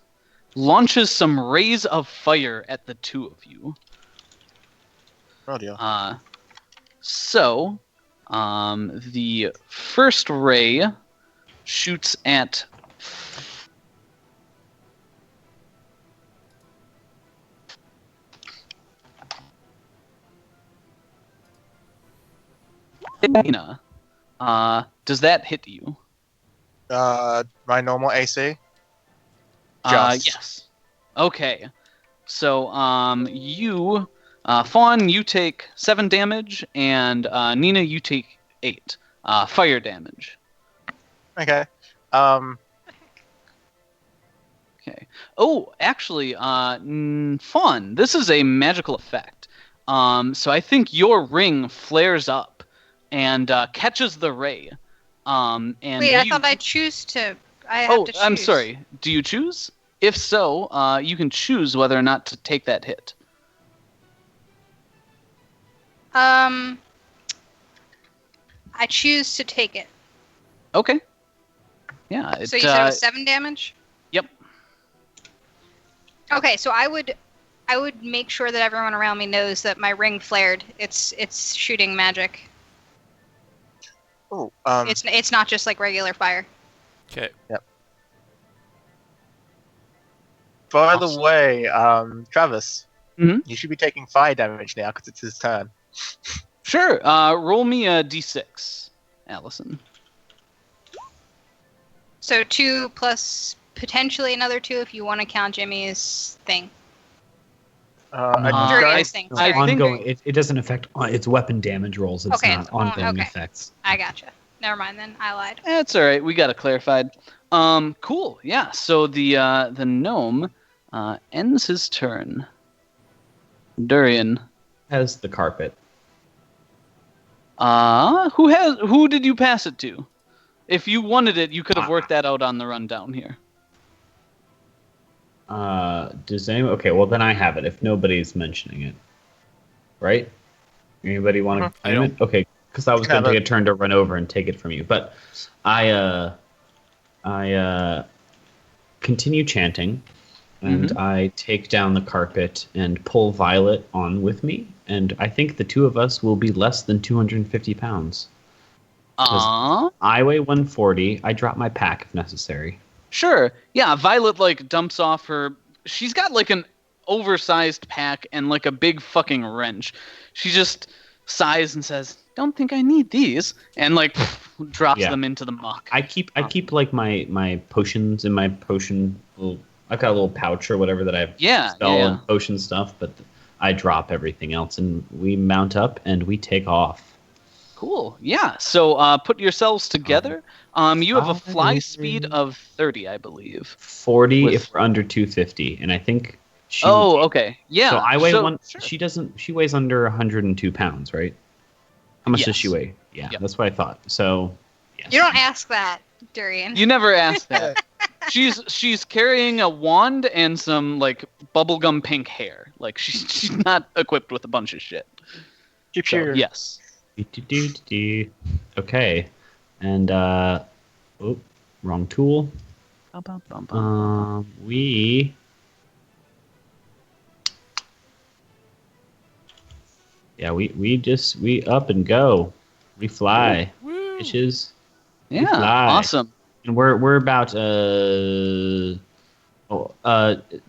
launches some rays of fire at the two of you. Oh dear. So, the first ray shoots at Nina. Does that hit you? My normal AC? Just. Yes. Okay. So, Fawn, you take 7 damage, and Nina, you take 8 fire damage. Okay. Okay. Oh, actually, Fawn, this is a magical effect. So I think your ring flares up and catches the ray. And Wait, I thought I choose to. I have Oh, to choose. I'm sorry. Do you choose? If so, you can choose whether or not to take that hit. I choose to take it. Okay. Yeah. So you said it was 7 damage? Yep. Okay, so I would make sure that everyone around me knows that my ring flared. It's shooting magic. Oh, It's not just like regular fire. Okay. by awesome. the way, Travis, Mhm. you should be taking fire damage now because it's his turn. Sure. Roll me a d6, Allison. So 2 plus potentially another 2 if you want to count Jimmy's thing. I Durian's don't- thing. No, I Sorry. think- ongoing. It doesn't affect its weapon damage rolls. It's Okay, not oh, ongoing okay. effects. I gotcha. Never mind then. I lied. That's all right. We got it clarified. Cool. Yeah. So the gnome ends his turn. Durian. Has the carpet. Who did you pass it to? If you wanted it, you could have worked that out on the rundown here. Does anyone? Okay, well then I have it. If nobody's mentioning it, right? Anybody want to? I don't. Okay, because I was Can going to have take a turn to run over and take it from you, but I continue chanting, and I take down the carpet and pull Violet on with me, and I think the two of us will be less than 250 pounds. I weigh 140. I drop my pack if necessary. Sure. Yeah, Violet like dumps off her. She's got like an oversized pack and like a big fucking wrench. She just sighs and says, "Don't think I need these," and like drops them into the muck. I keep like my potions in my potion. I've got a little pouch or whatever that I have spell and potion stuff, but I drop everything else and we mount up and we take off. Cool. Yeah. So put yourselves together. You have a fly speed of 30, I believe. 40 if we're under 250, and I think. Okay. Yeah. So I weigh Sure. She weighs under 102 pounds, right? How much does she weigh? Yeah, that's what I thought. So. Yes. You don't ask that, Durian. You never ask that. She's carrying a wand and some like bubblegum pink hair. Like she's not equipped with a bunch of shit. So, yes. Okay, and wrong tool. We up and go. We fly, bitches. Yeah, awesome. And we're about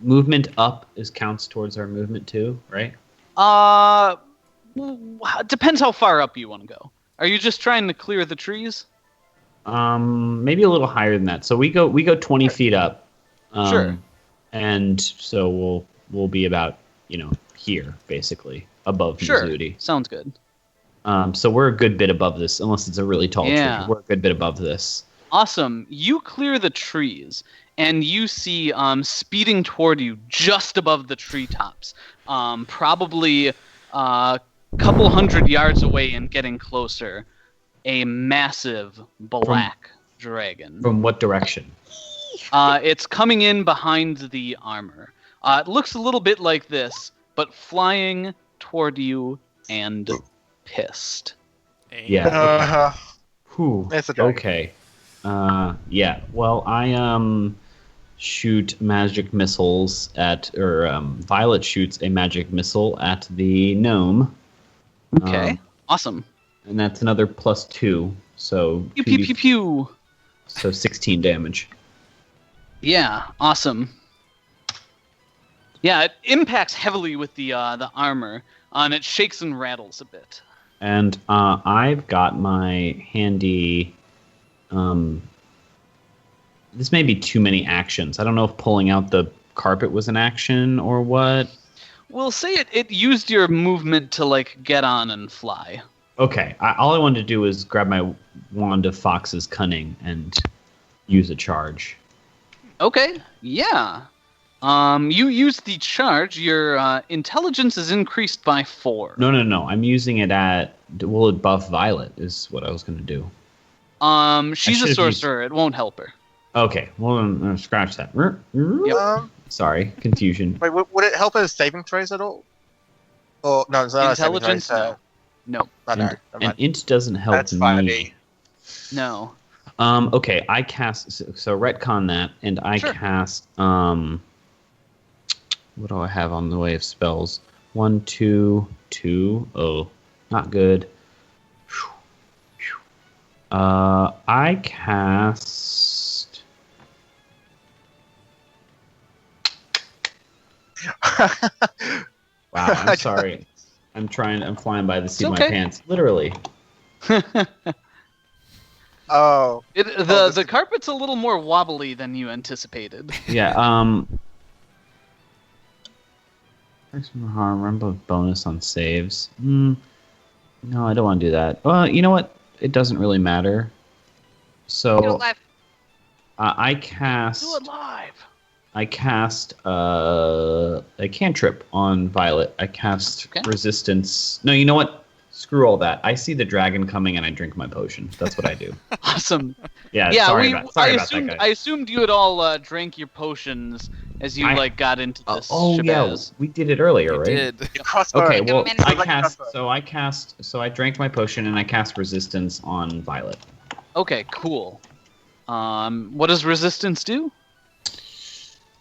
movement up counts towards our movement too, right? Depends how far up you want to go. Are you just trying to clear the trees? Maybe a little higher than that. So we go 20 feet up. Sure. And so we'll be about here basically above Mizuti. Sounds good. So we're a good bit above this, unless it's a really tall tree. We're a good bit above this. Awesome. You clear the trees, and you see speeding toward you just above the treetops, probably a couple hundred yards away and getting closer, a massive black dragon. From what direction? It's coming in behind the armor. It looks a little bit like this, but flying toward you and pissed. Yeah. Whew. Okay. Yeah. Well, I shoot magic missiles Violet shoots a magic missile at the gnome. Okay. Awesome. And that's another +2, so pew pew pew pew. So 16 damage. Yeah. Awesome. Yeah, it impacts heavily with the armor, and it shakes and rattles a bit. And I've got my handy. This may be too many actions. I don't know if pulling out the carpet was an action or what. We'll say it used your movement to like get on and fly. Okay, all I wanted to do was grab my wand of Fox's Cunning and use a charge. Okay, yeah. You use the charge. Your intelligence is increased by 4. No. I'm using it at buff Violet is what I was going to do. She's a sorcerer. It won't help her. Okay, well, scratch that. Yep. Sorry, confusion. Wait, would it help as saving throws at all? Or no, it's not intelligence. No. And int doesn't help That's me. 5e. No. Okay, I cast. So retcon that, and I cast. What do I have on the way of spells? 1, 2, 2. Oh, not good. I cast. Wow, I'm sorry. I'm flying by the seat of my pants. Literally. Oh. The carpet's a little more wobbly than you anticipated. Yeah, maximum harm, rumble bonus on saves. No, I don't want to do that. Well, you know what? It doesn't really matter. So I cast. Do it live. I cast a cantrip on Violet. I cast resistance. No, you know what? Screw all that. I see the dragon coming and I drink my potion. That's what I do. Awesome. Yeah. Sorry about that, guys. I assumed you had all drank your potions as you got into this. Yeah, we did it earlier, right? Did. Okay, well, I drank my potion and I cast resistance on Violet. Okay, cool. What does resistance do?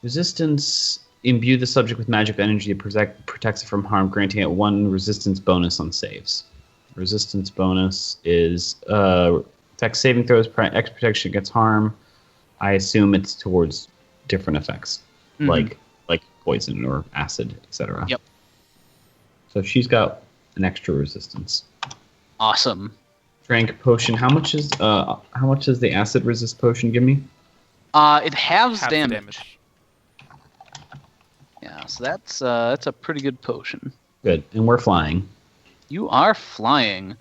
Resistance imbue the subject with magic energy that protects it from harm, granting it 1 resistance bonus on saves. Resistance bonus is Dex saving throws, X protection gets harm. I assume it's towards different effects, Mhm. like poison or acid, etc. Yep. So she's got an extra resistance. Awesome. Drank potion. How much does the acid resist potion give me? It halves Half the damage. Yeah, so that's a pretty good potion. Good. And we're flying. You are flying.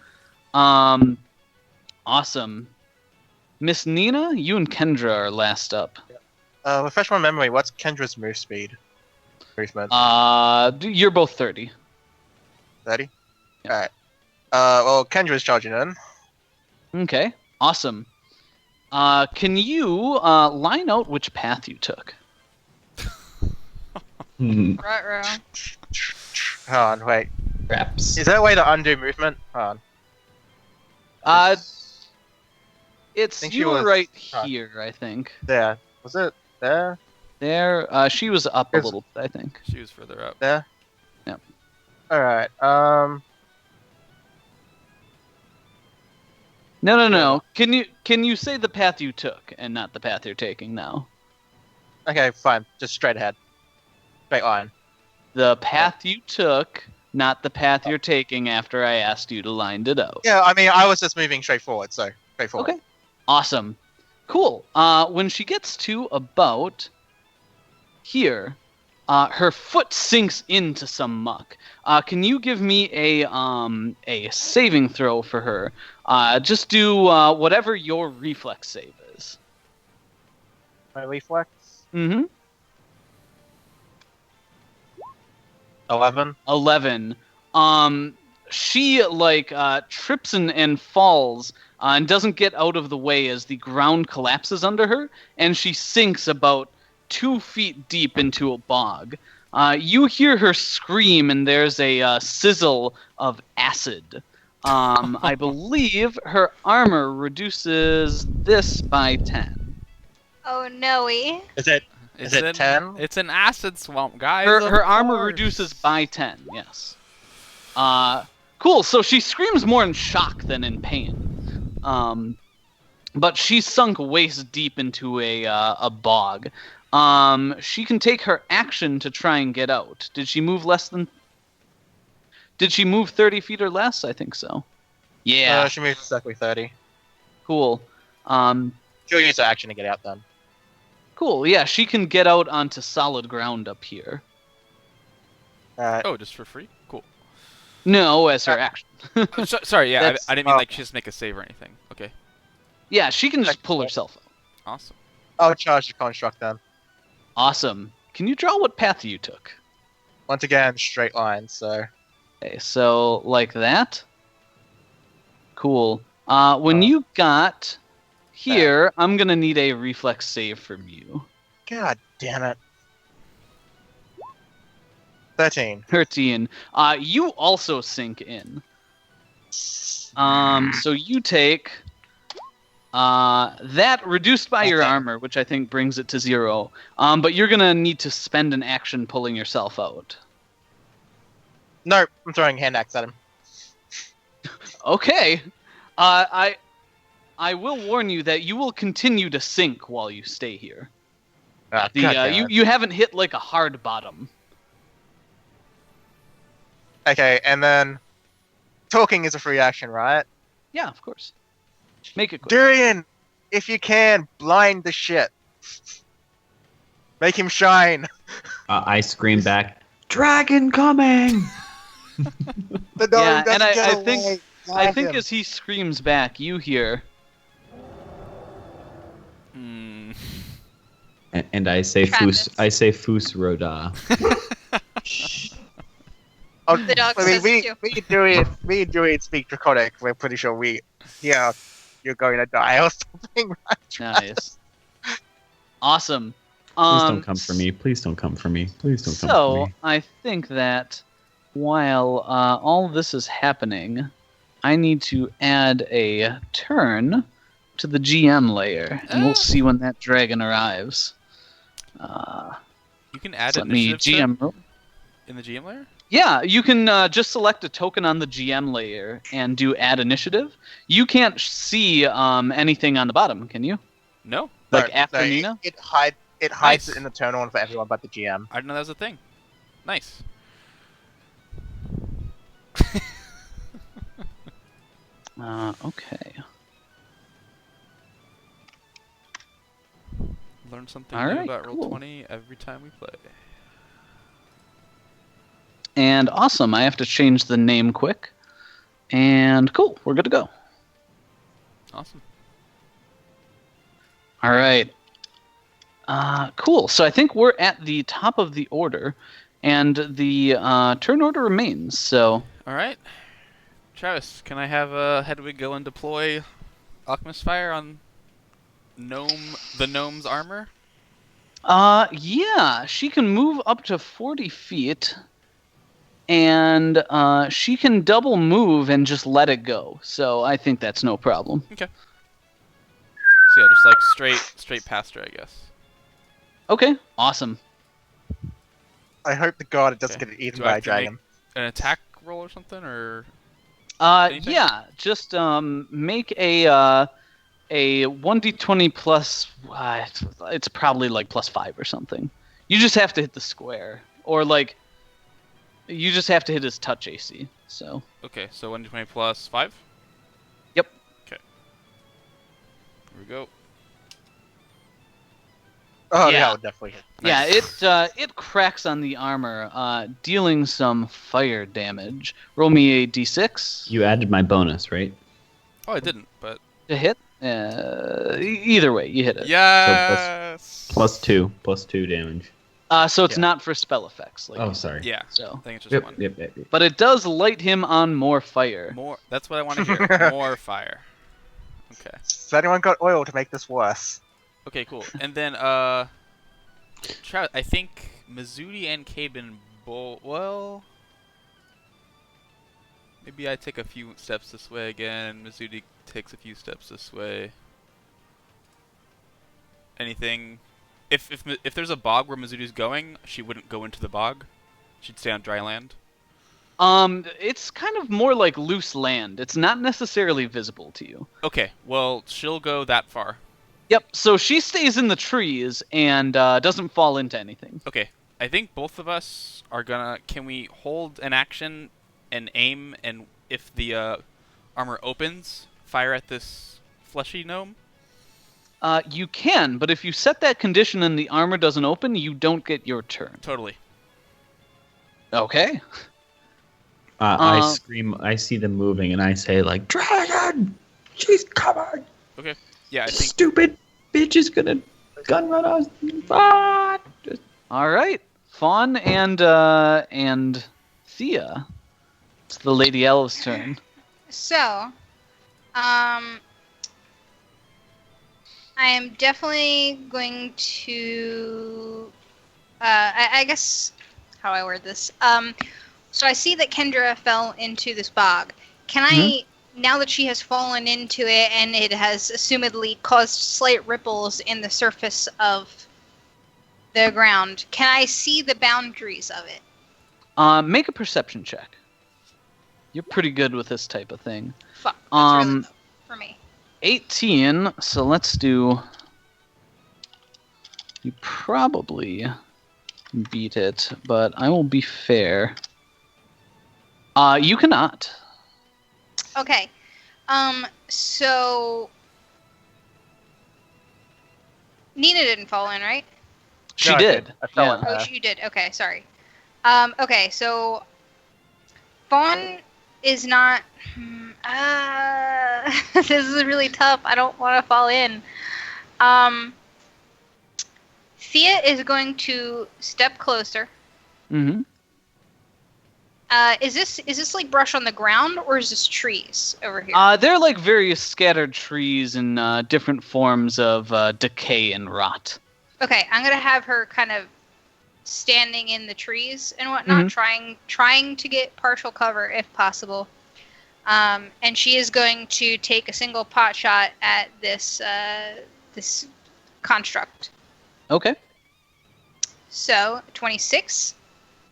Awesome. Miss Nina, you and Kendra are last up. Refresh my memory. What's Kendra's move speed? Movement. You're both 30. 30? Yeah. Alright. Well, Kendra's charging in. Okay, awesome. Can you line out which path you took? Ruh-roh. Hold on, wait. Traps. Is there a way to undo movement? Hold on. It's think she you were was- right here, I think. There. Was it there? There, she was up a Yes. little bit, I think. She was further up. There? Yep. Alright, No. Can you say the path you took and not the path you're taking now? okay, fine. Just straight ahead. Straight line. The path you took, not the path you're taking after I asked you to line it out. Yeah, I mean, I was just moving straight forward, so straight forward. Okay. Awesome. Cool. When she gets to about here, her foot sinks into some muck. Can you give me a saving throw for her? Just do whatever your reflex save is. My reflex? Mm-hmm. 11. 11. She trips and falls and doesn't get out of the way as the ground collapses under her, and she sinks about 2 feet deep into a bog. You hear her scream, and there's a sizzle of acid. I believe her armor reduces this by 10. Oh no-y. Is it It's it an- 10? It's an acid swamp, guys. Her of armor course. reduces by 10, yes. Cool, so she screams more in shock than in pain. But she's sunk waist deep into a bog. She can take her action to try and get out. Did she move 30 feet or less? I think so. Yeah, She moves exactly 30. cool. She'll use her action to get out then. Cool, yeah, she can get out onto solid ground up here. Alright. Oh, just for free? Cool. No, as her action. Oh, sorry, yeah, That's- I didn't mean oh. like she just make a save or anything. Okay, Yeah, she can just pull herself out. awesome. I'll charge the construct then. Awesome. Can you draw what path you took? Once again, straight line, so. Okay, so like that. Cool. When you got here, I'm gonna need a reflex save from you. God damn it. 13. 13. You also sink in. So you take that reduced by your Okay. armor, which I think brings it to 0. But you're gonna need to spend an action pulling yourself out. No, I'm throwing hand axe at him. Okay. I will warn you that you will continue to sink while you stay here. Ah, God damn it. You haven't hit like a hard bottom. Okay, and then talking is a free action, right? Yeah, of course. Make it quick. Durian, if you can, blind the shit. Make him shine. I scream back, "Dragon coming!" The dog Yeah, doesn't and I get think- away. I think Blind him. as he screams back, you hear, Hmm. And I say Travis. Fus Roda. Oh, The dog I mean, says it too. me and Durian speak Draconic. We're pretty sure yeah, you're going to die or something. nice. Awesome. Please don't come for me. Please don't come for me. Please don't come for So, me. I think that while all this is happening, I need to add a turn to the GM layer, and we'll see when that dragon arrives. You can add Let me initiative GM roll. in the GM layer. Yeah, you can just select a token on the GM layer and do add initiative. You can't see anything on the bottom, can you? No, Like No, after no, Nina? It hides Nice. it in the turn on for everyone but the GM. I didn't know that was a thing. Nice. Okay. Learn something All new right, about cool. Roll20 every time we play. And awesome. I have to change the name quick. And cool. We're good to go. Awesome. All right. Cool. So I think we're at the top of the order, and the turn order remains. So All right. Travis, can I have Hedwig go and deploy Alchemist Fire on the gnome's armor? yeah, she can move up to 40 feet, and she can double move and just let it go. So I think that's no problem. Okay. So yeah, just like straight past her, I guess. Okay. Awesome. I hope to God it doesn't Okay. get eaten Do I by a have to make dragon. an attack roll or something, or anything? Yeah, just make a 1d20 plus. It's probably like +5 or something. You just have to hit the square, or like, you just have to hit his touch AC. So. Okay, so 1d20 plus 5? Yep. Okay. Here we go. Oh, Yeah. yeah, I'll definitely hit. Nice. Yeah, it cracks on the armor, dealing some fire damage. Roll me a d6 You added my bonus, right? Oh, I didn't, but to hit. Either way, you hit it. yes. Plus 2 damage. So it's Yeah. not for spell effects. Like Oh, you said. sorry. Yeah, So, I think it's just Yep, one. yep. but it does light him on more fire. More. That's what I want to hear. More fire. Okay. Has anyone got oil to make this worse? Okay, cool. And then Travis, I think Mizudi and Cabin both. Well, maybe I take a few steps this way again. Mizudi takes a few steps this way. Anything? If there's a bog where Mizudi's going, she wouldn't go into the bog. She'd stay on dry land. It's kind of more like loose land. It's not necessarily visible to you. Okay, well, she'll go that far. Yep. So she stays in the trees and doesn't fall into anything. Okay, I think both of us are gonna. Can we hold an action and aim, and if the armor opens, fire at this fleshy gnome? You can, but if you set that condition and the armor doesn't open, you don't get your turn. Totally. Okay. I scream. I see them moving, and I say like, "Dragon, she's coming! Yeah, I think. Stupid bitch is gonna gun run us!" Ah! All right. Fawn and Thea. It's the Lady Elves' turn. So, I am definitely going to. I guess how I word this. So I see that Kendra fell into this bog. Can I, now that she has fallen into it and it has assumedly caused slight ripples in the surface of the ground, can I see the boundaries of it? Make a perception check. You're pretty good with this type of thing. Fuck, that's really low for me. 18. So let's do. You probably beat it, but I will be fair. You cannot. Okay. So Nina didn't fall in, right? She No, I did. did. I fell Yeah. in. Oh, you did. Okay, sorry. Okay, so Fawn is not. This is really tough. I don't want to fall in. Thea is going to step closer. Mm-hmm. Is this like brush on the ground or is this trees over here? They're like various scattered trees and different forms of decay and rot. Okay, I'm gonna have her kind of standing in the trees and whatnot, trying to get partial cover if possible. And she is going to take a single pot shot at this this construct. Okay. So 26.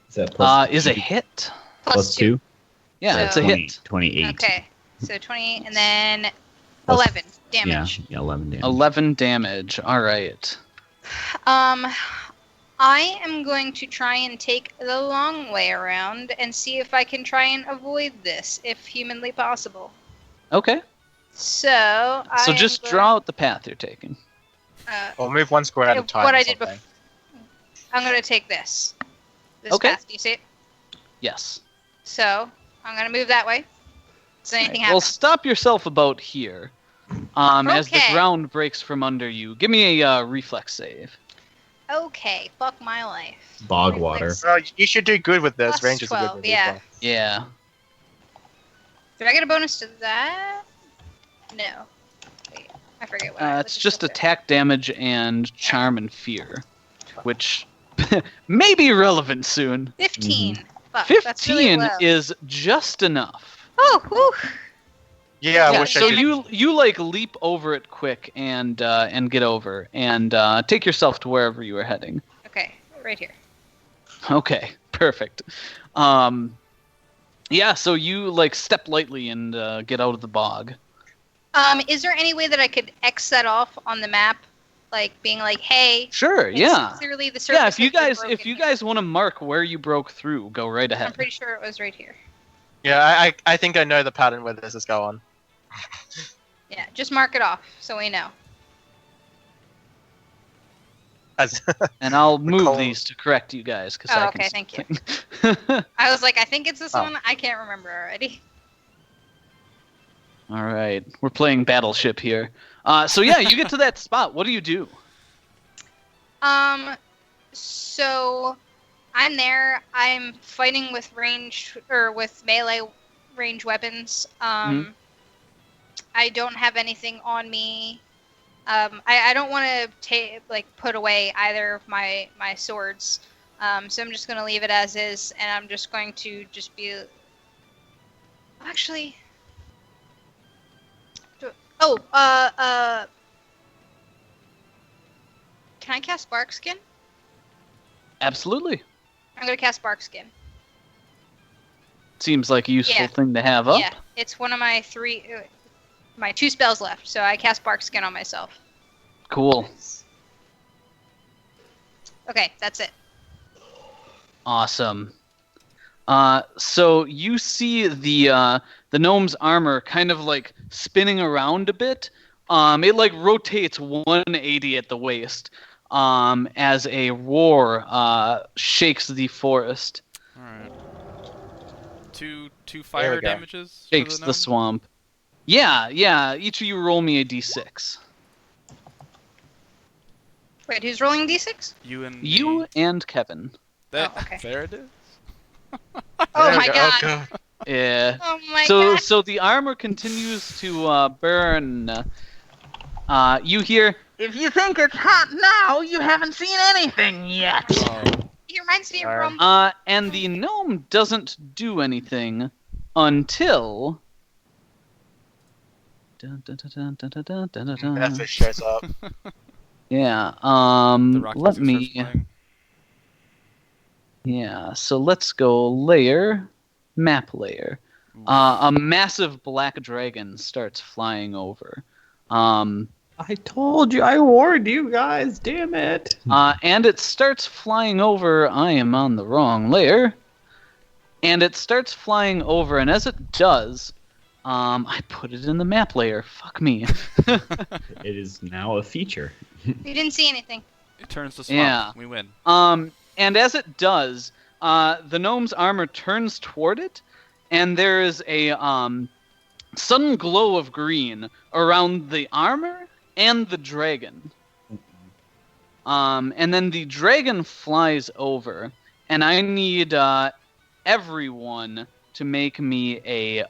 Is that plus Is a hit. plus 2? Yeah, So- it's a hit. 28. Okay, so 20, and then Plus- 11 damage. Yeah, 11 damage. 11 damage. All right. I am going to try and take the long way around and see if I can try and avoid this, if humanly possible. Okay. So, So just draw out the path you're taking. Or move one square at a time. What or I did something. before. I'm going to take this. This Okay. path, do you see it? Yes. So, I'm going to move that way. Does anything happen? Well, stop yourself about here. As the Okay. ground breaks from under you. Give me a reflex save. Okay, fuck my life. Bog Reflex. water. Well, you should do good with this. Plus Rangers are 12, good with yeah. these. Yeah. Do I get a bonus to that? No. Wait, I forget what. It's just attack damage and charm and fear, which may be relevant soon. 15. Fuck, 15 that's really low. is just enough. Oh, whew. Yeah, I Yeah, wish so I could. you like leap over it quick and get over and take yourself to wherever you are heading. Okay, right here. Okay, perfect. Yeah, so you like step lightly and get out of the bog. Is there any way that I could X that off on the map? Like being like, hey, Sure, it's yeah. clearly the surface Yeah, if you has guys been if you broken guys want to mark where you broke through, go right here. I'm ahead. pretty sure it was right here. Yeah, I think I know the pattern where this is going. Yeah, just mark it off so we know. As And I'll move column. these to correct you guys because Oh, I okay, can. thank you. you. I was like, I think it's this Oh. one. I can't remember already. All right, we're playing Battleship here. So yeah, you get to that spot. What do you do? So I'm there. I'm fighting with with melee range weapons. Mhm. I don't have anything on me. I don't want to put away either of my swords. So I'm just gonna leave it as is, and I'm just going to just be. Actually. Can I cast Bark Skin? Absolutely. I'm gonna cast Bark Skin. Seems like a useful Yeah. thing to have up. Yeah, it's one of my my 2 spells left, so I cast Bark Skin on myself. Cool. Okay, that's it. Awesome. So you see the gnome's armor kind of like spinning around a bit. It like rotates 180 at the waist. As a roar shakes the forest, All right. Two There fire we go. damages. for shakes the the gnome? swamp. Yeah. Each of you roll me a d6. Wait, who's rolling d6? You and You me. and Kevin. That, Oh, okay. There it is. Oh There we my go. god! Yeah. Oh my So god! so the armor continues to burn. You hear, "If you think it's hot now, you haven't seen anything yet." He reminds me of Darn. Rum. And the gnome doesn't do anything until. Dun, dun, dun, dun, dun, dun, dun, dun, dun. That fish shows up. Yeah. The rock Let music starts me. playing. Yeah. So let's go layer, map layer. A massive black dragon starts flying over. I told you, I warned you guys, damn it. And it starts flying over. I am on the wrong layer. And it starts flying over, and as it does, I put it in the map layer. Fuck me. It is now a feature. You didn't see anything. It turns to swamp. Yeah. We win. And as it does, the gnome's armor turns toward it, and there is a sudden glow of green around the armor and the dragon. And then the dragon flies over, and I need everyone to make me a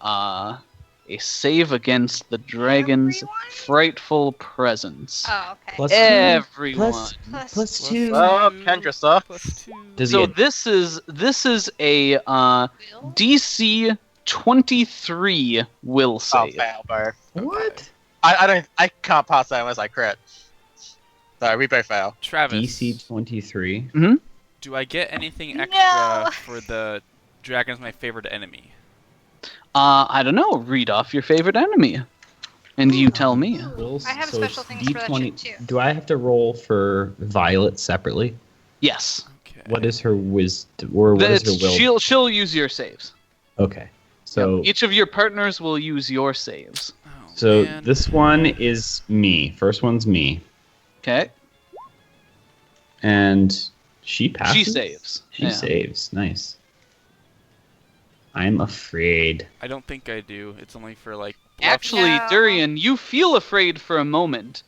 save against the dragon's Everyone? frightful presence. Oh, okay. Plus Everyone. Plus Plus 2. Oh, Kendra sucks. Plus 2. Does So he get, this is a Will? DC 23 will Oh, save. fail, bro. what? I can't pass that unless I crit. So we both fail. Travis. DC 23. Do I get anything extra No. for the dragon as my favorite enemy? I don't know. Read off your favorite enemy, and you tell me. Rolls- I have so special it's things for that shit, too. Do I have to roll for Violet separately? Yes. Okay. What is her wisdom, or what is her will? She'll use your saves. Okay, so Yep. Each of your partners will use your saves. Oh, so man. this one is me. First one's me, Okay. and she passes. She saves. She Yeah. saves. Nice. I'm afraid. I don't think I do. It's only for like. Actually, No. Durian, you feel afraid for a moment,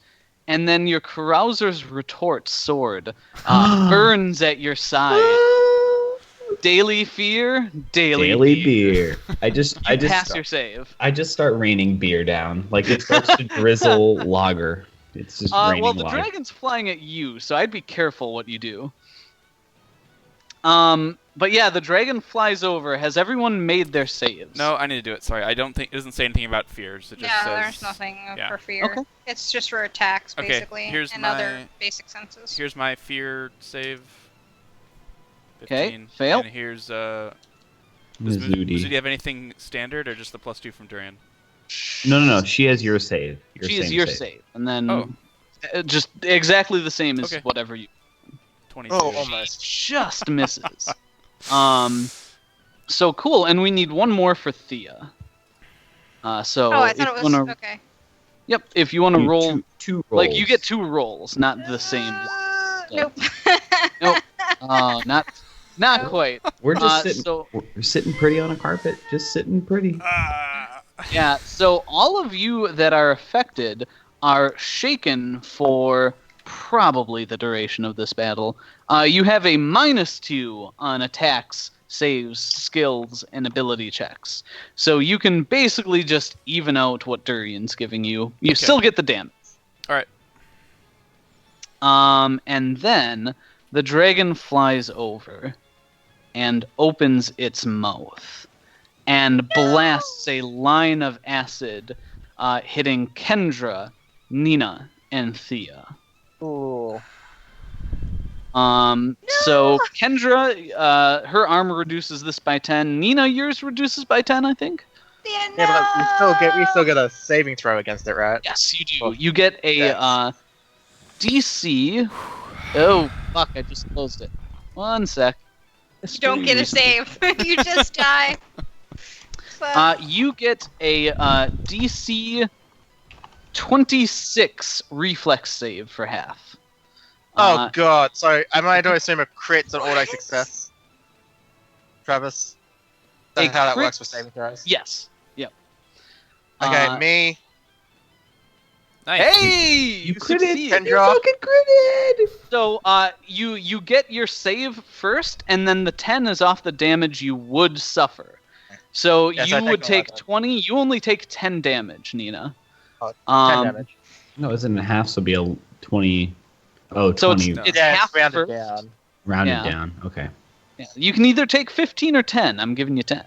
and then your Carouser's retort sword burns at your side. Daily fear, daily beer. I just pass your save. I just start raining beer down. Like it starts to drizzle lager. It's just raining Well, the lager. dragon's flying at you, so I'd be careful what you do. But yeah, the dragon flies over. Has everyone made their saves? No, I need to do it. Sorry, I don't think it doesn't say anything about fears. It No, just says. there's nothing yeah. for fear. Okay. It's just for attacks, Okay, basically, here's and my- other basic senses. Here's my fear save. Okay, 15. fail. And here's Does Mizudi Mizudi. have anything standard or just the +2 from Durian? No. She has your save. She is your save, and then Oh. just exactly the same as Okay. whatever you 22. Oh, almost. just misses. So cool, and we need one more for Thea. So Oh, I if thought it you was wanna, okay. Yep, if you want to roll, two rolls. like you get 2 rolls, not the same. Nope. Not quite. We're just So we're sitting pretty on a carpet. Just sitting pretty. Ah. yeah, so all of you that are affected are shaken for probably the duration of this battle. You have a -2 on attacks, saves, skills, and ability checks. So you can basically just even out what Durian's giving you. You Okay. still get the damage. All right. And then the dragon flies over and opens its mouth and blasts a line of acid, hitting Kendra, Nina, and Thea. Ooh. So Kendra, her armor reduces this by 10. Nina, yours reduces by 10, I think. Yeah, Yeah, but we still get a saving throw against it, right? Yes, you do. Well, You get a yes. DC. Oh, fuck, I just closed it. One sec. You don't get a save. You just die. But You get a DC 26 reflex save for half. Oh god, so am I to assume a crit's an auto success? Travis? A That's how that crit- works for saving throws. Yes. Yep. Okay, me. Nice. Hey! You critted. succeed. Kendra. fucking critted. So, you get your save first, and then the 10 is off the damage you would suffer. So Yes, you I take would no take damage. 20. You only take 10 damage, Nina. Oh, 10 damage. No, isn't it half? So it'll be a 20. Oh, So 20 it's Yeah, half it's rounded first. down. rounded yeah. down. Okay. Yeah. You can either take 15 or 10. I'm giving you 10.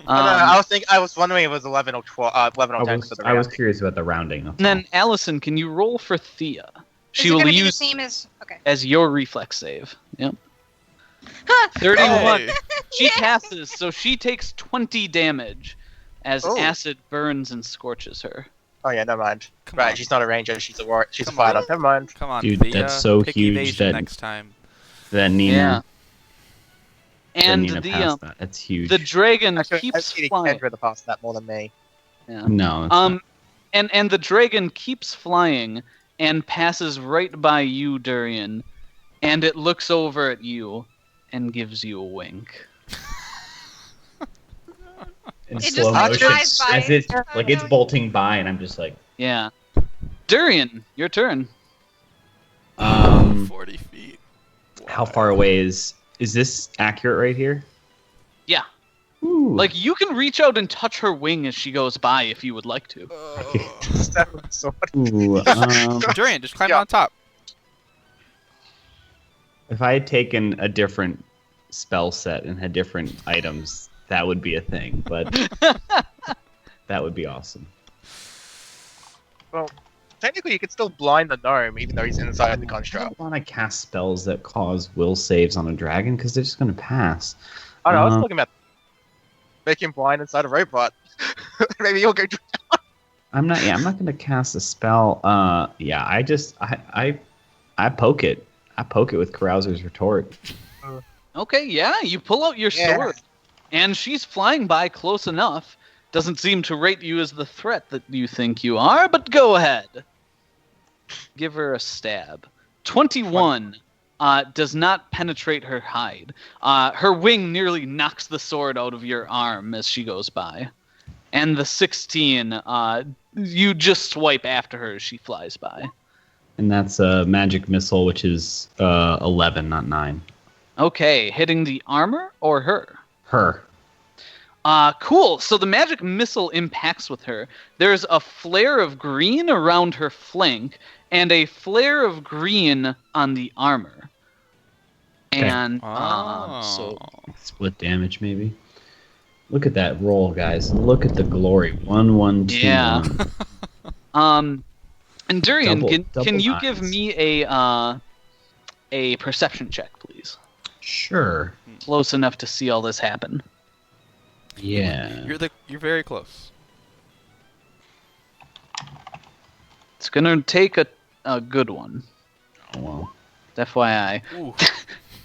I was wondering if it was 11 or 12, 11 or 10 for the I was round. curious about the rounding. That's And then, all. Allison, can you roll for Thea? She is it will gonna be the use same as? Okay. as your reflex save. Yep. 31. Hey. She Yes! passes, so she takes 20 damage as Oh. acid burns and scorches her. Oh yeah, never mind. Come Right, on. she's not a ranger, she's a war. She's Come a fighter. on. Never mind. Come on, Dude, Thea. that's so Pick huge evasion that- next time. That Nina. Yeah. that And Nina the passed that. That's huge. the dragon Actually, I've keeps seen flying. Kendra the past that more than me. Yeah. No. it's not. And the dragon keeps flying and passes right by you, Durian, and it looks over at you and gives you a wink. In It slow just, like, motion, drives by. as it's Oh, like it's no. bolting by, and I'm just like, Yeah. Durian, your turn. 40 feet. how Wow. far away is this accurate right here? Yeah. Ooh. Like, you can reach out and touch her wing as she goes by if you would like to. Okay. Step with the sword. Ooh, Durian, just climb Yeah. on top. if I had taken a different spell set and had different items, that would be a thing. But that would be awesome. technically you could still blind the gnome even though he's inside the I construct. don't want to cast spells that cause will saves on a dragon because they're just going to pass. Oh no, I was Um, talking about making blind inside a robot. Maybe you'll go. I'm not. Yeah, I'm not going to cast a spell. Yeah, I poke it. I poke it with Carouser's Retort. Okay, yeah, you pull out your Yeah. sword, and she's flying by close enough. Doesn't seem to rate you as the threat that you think you are, but go ahead. Give her a stab. 21 does not penetrate her hide. Her wing nearly knocks the sword out of your arm as she goes by. And the 16, you just swipe after her as she flies by. And that's a magic missile, which is 11, not 9. Okay, hitting the armor or her? Her. Cool. So the magic missile impacts with her. There's a flare of green around her flank and a flare of green on the armor. Okay. And Oh. so Split damage, maybe. Look at that roll, guys. Look at the glory. 1, 1, 2. Yeah. 1. And Durian, Double- can double you nines. give me a perception check, please? Sure. Close enough to see all this happen. Yeah. You're very close. It's gonna take a good one. Oh, well. FYI. Ooh.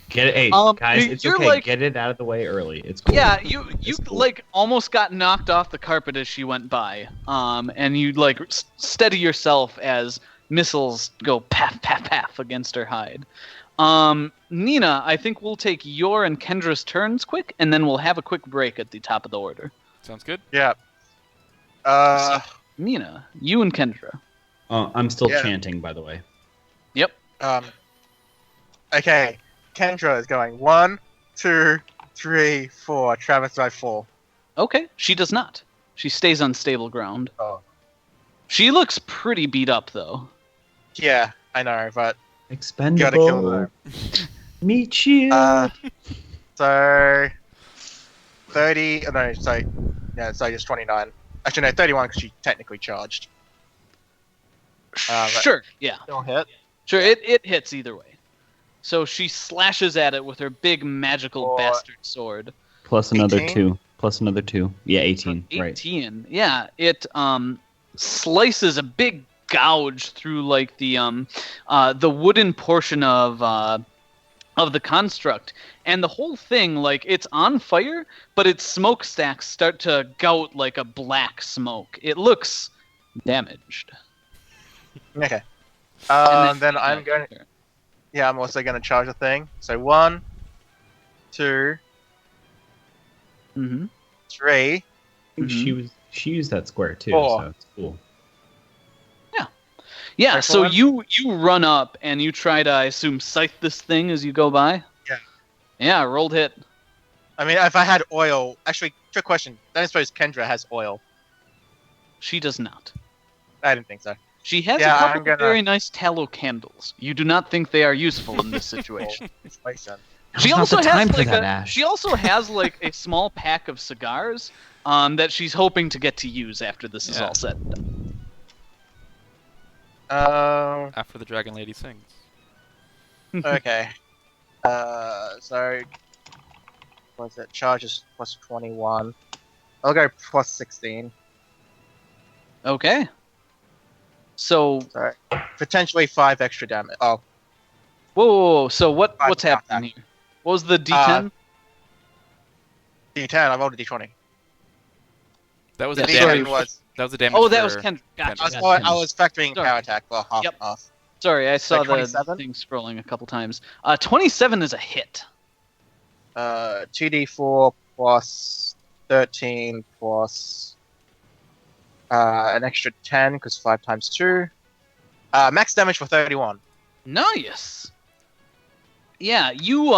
Get it, hey, guys. It's you're okay. like- Get it out of the way early. It's cool. Yeah, you It's cool. like almost got knocked off the carpet as she went by. And you like steady yourself as missiles go paff paff paff against her hide. Nina, I think we'll take your and Kendra's turns quick, and then we'll have a quick break at the top of the order. Sounds good. Yeah. Nina, you and Kendra. I'm still Yeah. chanting, by the way. Okay. Kendra is going 1, 2, 3, 4. Travis by 4. Okay, she does not. She stays on stable ground. Oh. She looks pretty beat up though. Yeah, I know, but Expendable. gotta kill her. Meet you. So 30. No, sorry. Yeah, sorry, it's 29. Actually, no, 31 because she technically charged. But- Sure, yeah. Still hit. Sure, it hits either way. So she slashes at it with her big magical Or- bastard sword. Plus another 18? 2. Plus another 2. Yeah, 18. Right. 18. Yeah, it slices a big gouge through like the wooden portion of the construct, and the whole thing, like, it's on fire, but its smokestacks start to gout like a black smoke. It looks damaged. Okay. And Then I'm going. Yeah, I'm also going to charge the thing. So 1, 2, Mm-hmm. 3. She used that square too, 4. so it's cool. Yeah, First so one? you run up and you try to, I assume, scythe this thing as you go by? Yeah. Yeah, rolled hit. I mean, if I had oil. Actually, trick question. Don't suppose Kendra has oil. She does not. I didn't think so. She has Yeah, a couple I'm gonna- of very nice tallow candles. You do not think they are useful in this situation. It's makes sense. She Now's also not the has time for like that, a Ash. she also has like a small pack of cigars that she's hoping to get to use after this is Yeah. all said and done. After the Dragon Lady sings. Okay. So what's it? Charges plus 21. I'll go plus 16. Okay. So So potentially 5 extra damage. Oh, whoa. So Five what's attack. happening here? What was the D10? D10. I rolled a D20. That was Yeah, the The sorry. damage. D10 was. That was the damage. Oh, that was for- Kendra. Gotcha. I was, That's I was factoring Sorry. power attack for half Yep. off. Sorry, I saw So the 27? thing scrolling a couple times. 27 is a hit. 2d4 plus 13 plus an extra 10 because 5 times 2. Max damage for 31. Nice. Yeah, you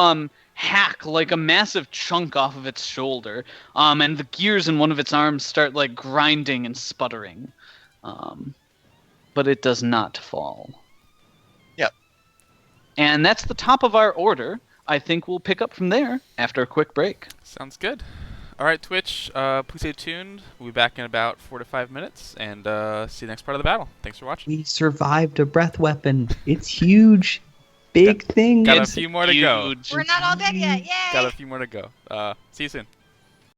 hack like a massive chunk off of its shoulder, and the gears in one of its arms start like grinding and sputtering, but it does not fall. Yep. And that's the top of our order. I think we'll pick up from there after a quick break. Sounds good. All right, Twitch. Please stay tuned. We'll be back in about 4 to 5 minutes, and see you next part of the battle. Thanks for watching. We survived a breath weapon. It's huge. Big thing. Got a It's few more to go. huge. We're not all dead yet. Yay! Got a few more to go. See you soon.